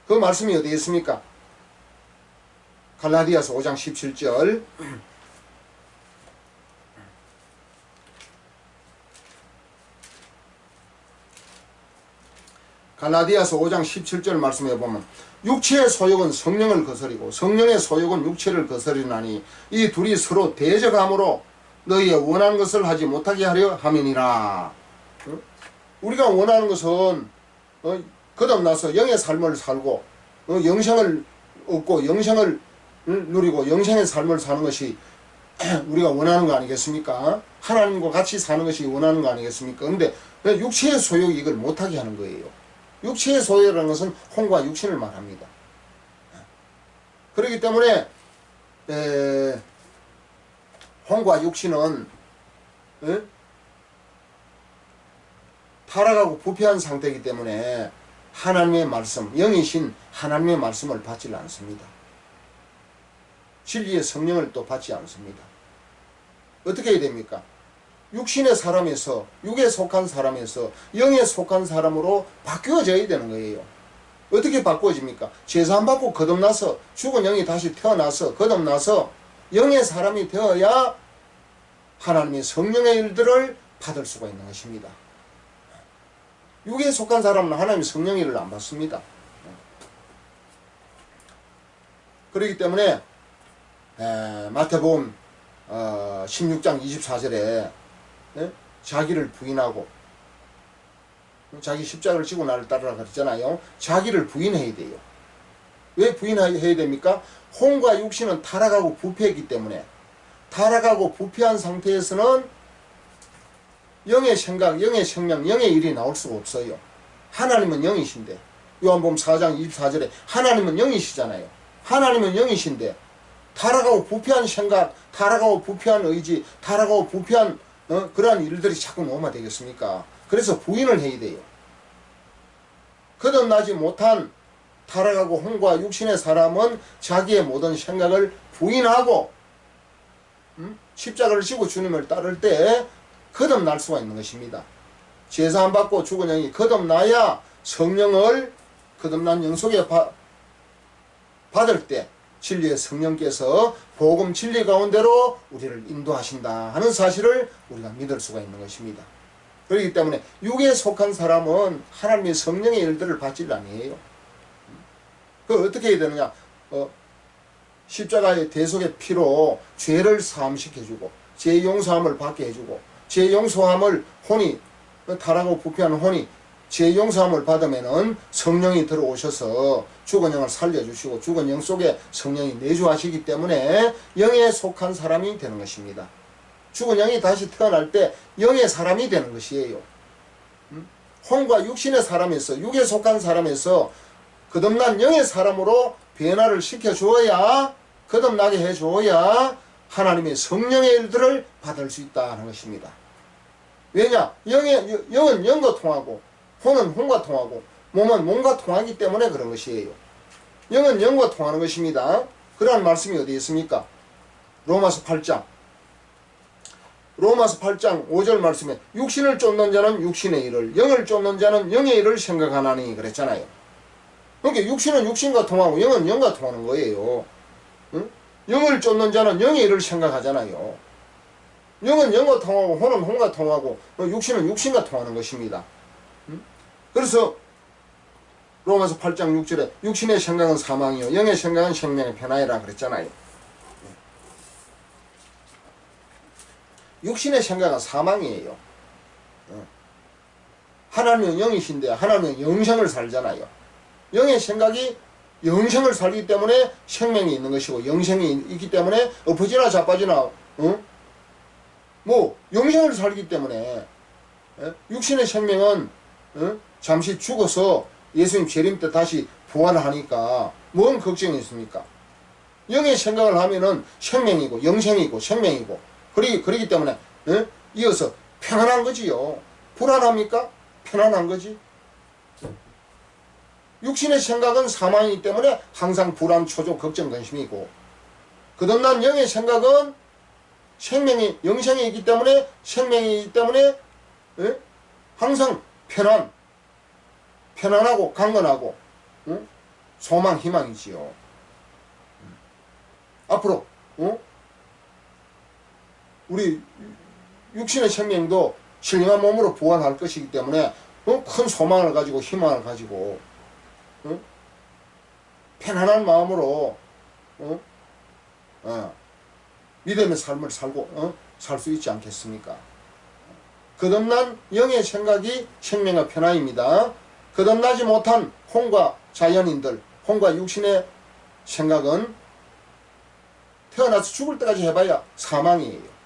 그 말씀이 어디에 있습니까? 갈라디아서 5장 17절 갈라디아서 5장 17절 말씀에 보면 육체의 소욕은 성령을 거스리고 성령의 소욕은 육체를 거스리나니 이 둘이 서로 대적함으로 너희의 원하는 것을 하지 못하게 하려 함이니라. 우리가 원하는 것은 거듭나서 영의 삶을 살고 영생을 얻고 영생을 누리고 영생의 삶을 사는 것이 우리가 원하는 거 아니겠습니까? 하나님과 같이 사는 것이 원하는 거 아니겠습니까? 근데 육체의 소욕이 이걸 못하게 하는 거예요. 육체의 소욕이라는 것은 혼과 육신을 말합니다. 그렇기 때문에 혼과 육신은 타락하고 부패한 상태이기 때문에 하나님의 말씀, 영이신 하나님의 말씀을 받지 않습니다. 진리의 성령을 또 받지 않습니다. 어떻게 해야 됩니까? 육신의 사람에서, 육에 속한 사람에서 영에 속한 사람으로 바뀌어져야 되는 거예요. 어떻게 바꾸어집니까? 제사함 받고 거듭나서 죽은 영이 다시 태어나서 거듭나서 영의 사람이 되어야 하나님의 성령의 일들을 받을 수가 있는 것입니다. 육에 속한 사람은 하나님의 성령의 일을 안 받습니다. 그렇기 때문에 마태복음 16장 24절에 자기를 부인하고 자기 십자가를 지고 나를 따르라 그랬잖아요. 자기를 부인해야 돼요. 왜 부인해야 됩니까? 혼과 육신은 타락하고 부패했기 때문에 타락하고 부패한 상태에서는 영의 생각, 영의 생명, 영의 일이 나올 수가 없어요. 하나님은 영이신데 요한복음 4장 24절에 하나님은 영이시잖아요. 하나님은 영이신데 타락하고 부패한 생각, 타락하고 부패한 의지, 타락하고 부패한 그러한 일들이 자꾸 뭐가 되겠습니까? 그래서 부인을 해야 돼요. 거듭나지 못한 타락하고 혼과 육신의 사람은 자기의 모든 생각을 부인하고 십자가를 지고 주님을 따를 때 거듭날 수가 있는 것입니다. 제사함 받고 죽은 영이 거듭나야 성령을 거듭난 영 속에 받을 때 진리의 성령께서 복음 진리 가운데로 우리를 인도하신다 하는 사실을 우리가 믿을 수가 있는 것입니다. 그렇기 때문에 육에 속한 사람은 하나님의 성령의 일들을 받질 아니에요. 그 어떻게 해야 되느냐? 십자가의 대속의 피로 죄를 사함시켜주고 죄 용서함을 받게 해주고 죄 용서함을 혼이 타락하고 부패한 혼이 죄 용서함을 받으면은 성령이 들어오셔서 죽은 영을 살려주시고 죽은 영 속에 성령이 내주하시기 때문에 영에 속한 사람이 되는 것입니다. 죽은 영이 다시 태어날 때 영의 사람이 되는 것이에요. 혼과 육신의 사람에서 육에 속한 사람에서 거듭난 영의 사람으로 변화를 시켜줘야, 거듭나게 해줘야 하나님의 성령의 일들을 받을 수 있다는 것입니다. 왜냐? 영은 영과 통하고 혼은 혼과 통하고 몸은 몸과 통하기 때문에 그런 것이에요. 영은 영과 통하는 것입니다. 그러한 말씀이 어디 있습니까? 로마서 8장 5절 말씀에 육신을 쫓는 자는 육신의 일을, 영을 쫓는 자는 영의 일을 생각하나니 그랬잖아요. 그러니까 육신은 육신과 통하고 영은 영과 통하는 거예요. 응? 영을 쫓는 자는 영의 일을 생각하잖아요. 영은 영과 통하고 혼은 혼과 통하고 육신은 육신과 통하는 것입니다. 응? 그래서 로마서 8장 6절에 육신의 생각은 사망이요 영의 생각은 생명의 변화이라 그랬잖아요. 육신의 생각은 사망이에요. 하나님은 영이신데 하나님은 영생을 살잖아요. 영의 생각이 영생을 살기 때문에 생명이 있는 것이고, 영생이 있기 때문에 엎어지나 자빠지나 뭐 영생을 살기 때문에 육신의 생명은 잠시 죽어서 예수님 재림 때 다시 부활하니까 뭔 걱정이 있습니까? 영의 생각을 하면은 생명이고 영생이고 생명이고 그러기 때문에 이어서 평안한 거지요. 불안합니까? 편안한 거지. 육신의 생각은 사망이기 때문에 항상 불안, 초조, 걱정, 근심이고, 거듭난 영의 생각은 생명이 영생이 있기 때문에 생명이기 때문에 항상 편안하고 강건하고 소망, 희망이지요. 앞으로 우리 육신의 생명도 신령한 몸으로 부활할 것이기 때문에 큰 소망을 가지고 희망을 가지고 편안한 마음으로 믿음의 삶을 살고 살 수 있지 않겠습니까? 거듭난 영의 생각이 생명의 편안입니다. 거듭나지 못한 혼과 자연인들, 혼과 육신의 생각은 태어나서 죽을 때까지 해봐야 사망이에요.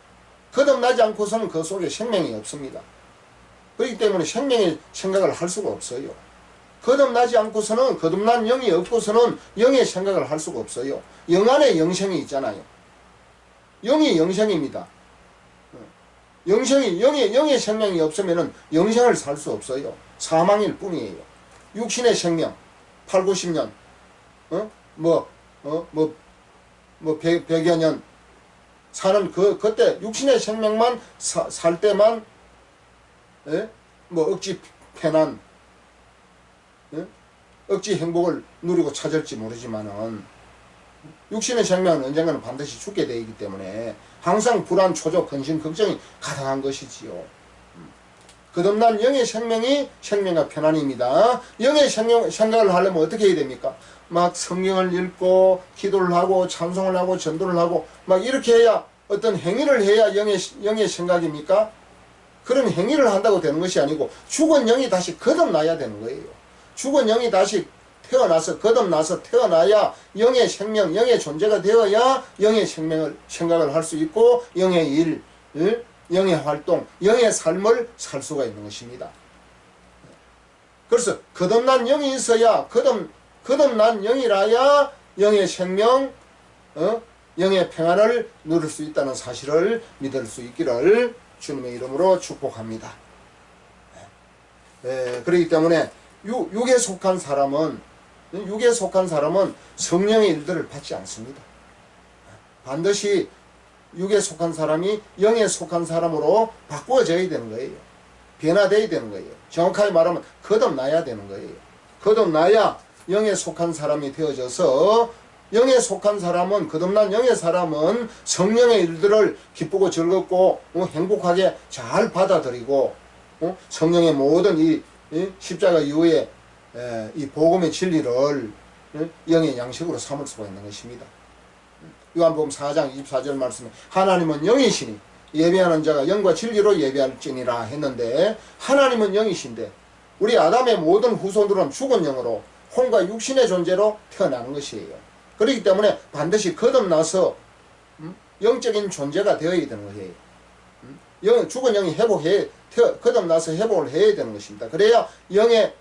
거듭나지 않고서는 그 속에 생명이 없습니다. 그렇기 때문에 생명의 생각을 할 수가 없어요. 거듭나지 않고서는, 거듭난 영이 없고서는 영의 생각을 할 수가 없어요. 영 안에 영생이 있잖아요. 영이 영생입니다. 영의 생명이 없으면은 영생을 살 수 없어요. 사망일 뿐이에요. 육신의 생명, 8, 90년, 100여 년 사는 그때 육신의 생명만 살 때만, 억지 편안, 억지 행복을 누리고 찾을지 모르지만은, 육신의 생명은 언젠가는 반드시 죽게 되기 때문에 항상 불안, 초조, 근심, 걱정이 가득한 것이지요. 거듭난 영의 생명이 생명과 편안입니다. 영의 생각을 하려면 어떻게 해야 됩니까? 막 성경을 읽고 기도를 하고 찬송을 하고 전도를 하고 막 이렇게 해야, 어떤 행위를 해야 영의 생각입니까? 그런 행위를 한다고 되는 것이 아니고 죽은 영이 다시 거듭나야 되는 거예요. 죽은 영이 다시 거듭나서 태어나야 영의 생명, 영의 존재가 되어야 영의 생각을 할 수 있고 영의 일, 영의 활동, 영의 삶을 살 수가 있는 것입니다. 그래서 거듭난 영이 있어야, 거듭난 영이라야 영의 생명, 영의 평안을 누릴 수 있다는 사실을 믿을 수 있기를 주님의 이름으로 축복합니다. 그렇기 때문에 육에 속한 사람은 성령의 일들을 받지 않습니다. 반드시 육에 속한 사람이 영에 속한 사람으로 바꾸어져야 되는 거예요. 변화되어야 되는 거예요. 정확하게 말하면 거듭나야 되는 거예요. 거듭나야 영에 속한 사람이 되어져서, 영에 속한 사람은, 거듭난 영의 사람은 성령의 일들을 기쁘고 즐겁고 행복하게 잘 받아들이고 성령의 모든 이 십자가 이후에 이 복음의 진리를 영의 양식으로 삼을 수가 있는 것입니다. 요한복음 4장 24절 말씀에 하나님은 영이시니 예배하는 자가 영과 진리로 예배할지니라 했는데, 하나님은 영이신데 우리 아담의 모든 후손들은 죽은 영으로 혼과 육신의 존재로 태어나는 것이에요. 그렇기 때문에 반드시 거듭나서 영적인 존재가 되어야 되는 거예요. 죽은 영이 거듭나서 회복을 해야 되는 것입니다. 그래야 영의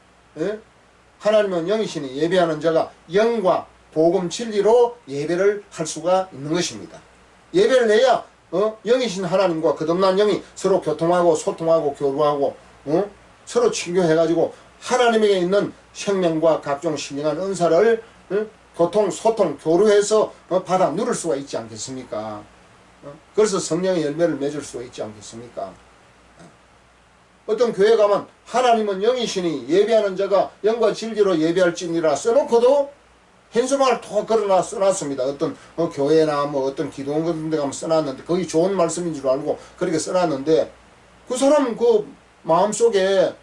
하나님은 영이시니 예배하는 자가 영과 복음 진리로 예배를 할 수가 있는 것입니다. 예배를 해야 영이신 하나님과 거듭난 영이 서로 교통하고 소통하고 교류하고 서로 친교해가지고 하나님에게 있는 생명과 각종 신령한 은사를 교통, 소통, 교류해서 받아 누릴 수가 있지 않겠습니까? 그래서 성령의 열매를 맺을 수가 있지 않겠습니까? 어떤 교회 가면 하나님은 영이시니 예배하는 자가 영과 진리로 예배할지니라 써놓고도 현수막을 톡 걸어놔 써놨습니다. 어떤 교회나 뭐 어떤 기도원 같은 데 가면 써놨는데 거기 좋은 말씀인 줄 알고 그렇게 써놨는데 그 사람 그 마음속에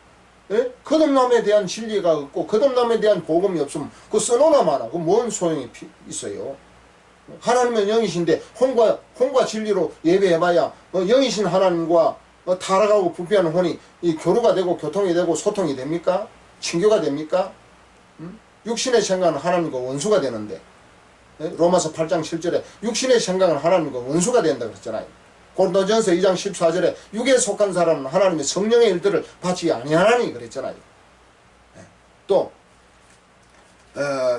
거듭남에 대한 진리가 없고 거듭남에 대한 복음이 없으면 그 써놓나 마나 그 뭔 소용이 있어요. 하나님은 영이신데 혼과 진리로 예배해봐야 영이신 하나님과 타락하고 부패하는 혼이 이 교류가 되고 교통이 되고 소통이 됩니까? 친교가 됩니까? 육신의 생각은 하나님과 원수가 되는데 로마서 8장 7절에 육신의 생각은 하나님과 원수가 된다 그랬잖아요. 고린도전서 2장 14절에 육에 속한 사람은 하나님의 성령의 일들을 받지 아니하나니 그랬잖아요. 또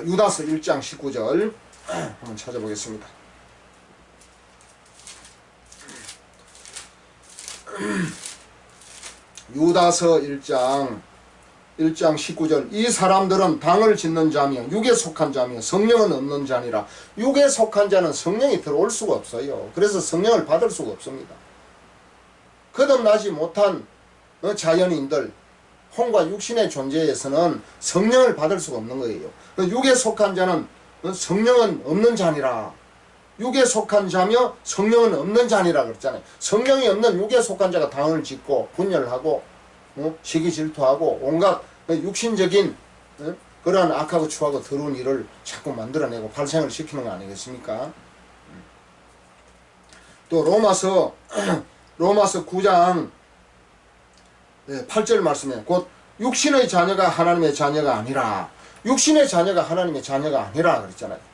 유다서 1장 19절 한번 찾아보겠습니다. 유다서 1장 19절 이 사람들은 당을 짓는 자며 육에 속한 자며 성령은 없는 자니라. 육에 속한 자는 성령이 들어올 수가 없어요. 그래서 성령을 받을 수가 없습니다. 거듭나지 못한 자연인들 혼과 육신의 존재에서는 성령을 받을 수가 없는 거예요. 육에 속한 자는 성령은 없는 자니라. 육에 속한 자며 성령은 없는 자니라 그랬잖아요. 성령이 없는 육에 속한 자가 당을 짓고 분열하고 시기 질투하고 온갖 육신적인 그러한 악하고 추하고 더러운 일을 자꾸 만들어내고 발생을 시키는 거 아니겠습니까? 또 로마서 9장 8절 말씀에 곧 육신의 자녀가 하나님의 자녀가 아니라 육신의 자녀가 하나님의 자녀가 아니라 그랬잖아요.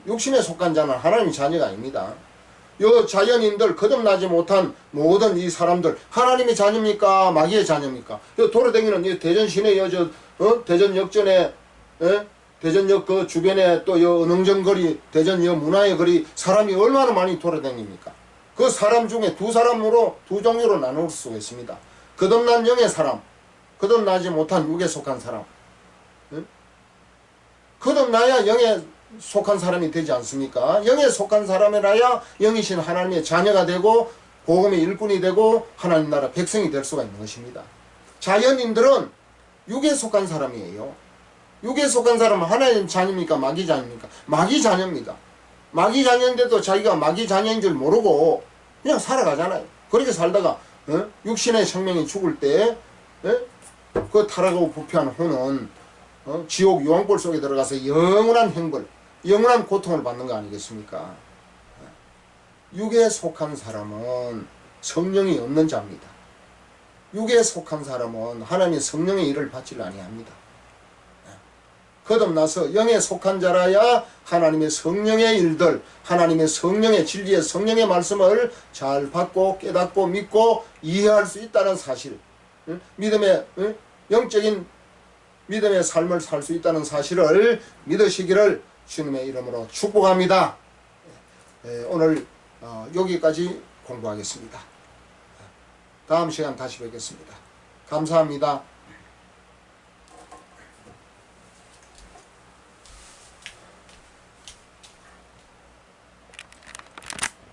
육신에 속한 자는 하나님의 자녀가 아닙니다. 요 자연인들 거듭나지 못한 모든 이 사람들 하나님의 자녀입니까? 마귀의 자녀입니까? 요 돌아다니는 이 대전 시내 대전 역전에 대전역 그 주변에 또 요 은흥정 거리 대전 요 문화의 거리 사람이 얼마나 많이 돌아다닙니까? 그 사람 중에 두 종류로 나눌 수가 있습니다. 거듭난 영의 사람, 거듭나지 못한 육에 속한 사람. 거듭나야 영에 속한 사람이 되지 않습니까? 영에 속한 사람이라야 영이신 하나님의 자녀가 되고 복음의 일꾼이 되고 하나님 나라 백성이 될 수가 있는 것입니다. 자연인들은 육에 속한 사람이에요. 육에 속한 사람은 하나님 자녀입니까? 마귀 자녀입니까? 마귀 자녀입니다. 마귀 자녀인데도 자기가 마귀 자녀인 줄 모르고 그냥 살아가잖아요. 그렇게 살다가 육신의 생명이 죽을 때 그 타락하고 부패한 혼은 지옥 유황불 속에 들어가서 영원한 행벌 영원한 고통을 받는 거 아니겠습니까? 육에 속한 사람은 성령이 없는 자입니다. 육에 속한 사람은 하나님의 성령의 일을 받지 아니합니다. 거듭나서 영에 속한 자라야 하나님의 성령의 일들, 하나님의 성령의 진리의 성령의 말씀을 잘 받고 깨닫고 믿고 이해할 수 있다는 사실, 믿음의 영적인 믿음의 삶을 살 수 있다는 사실을 믿으시기를 주님의 이름으로 축복합니다. 오늘 여기까지 공부하겠습니다. 다음 시간 다시 뵙겠습니다. 감사합니다.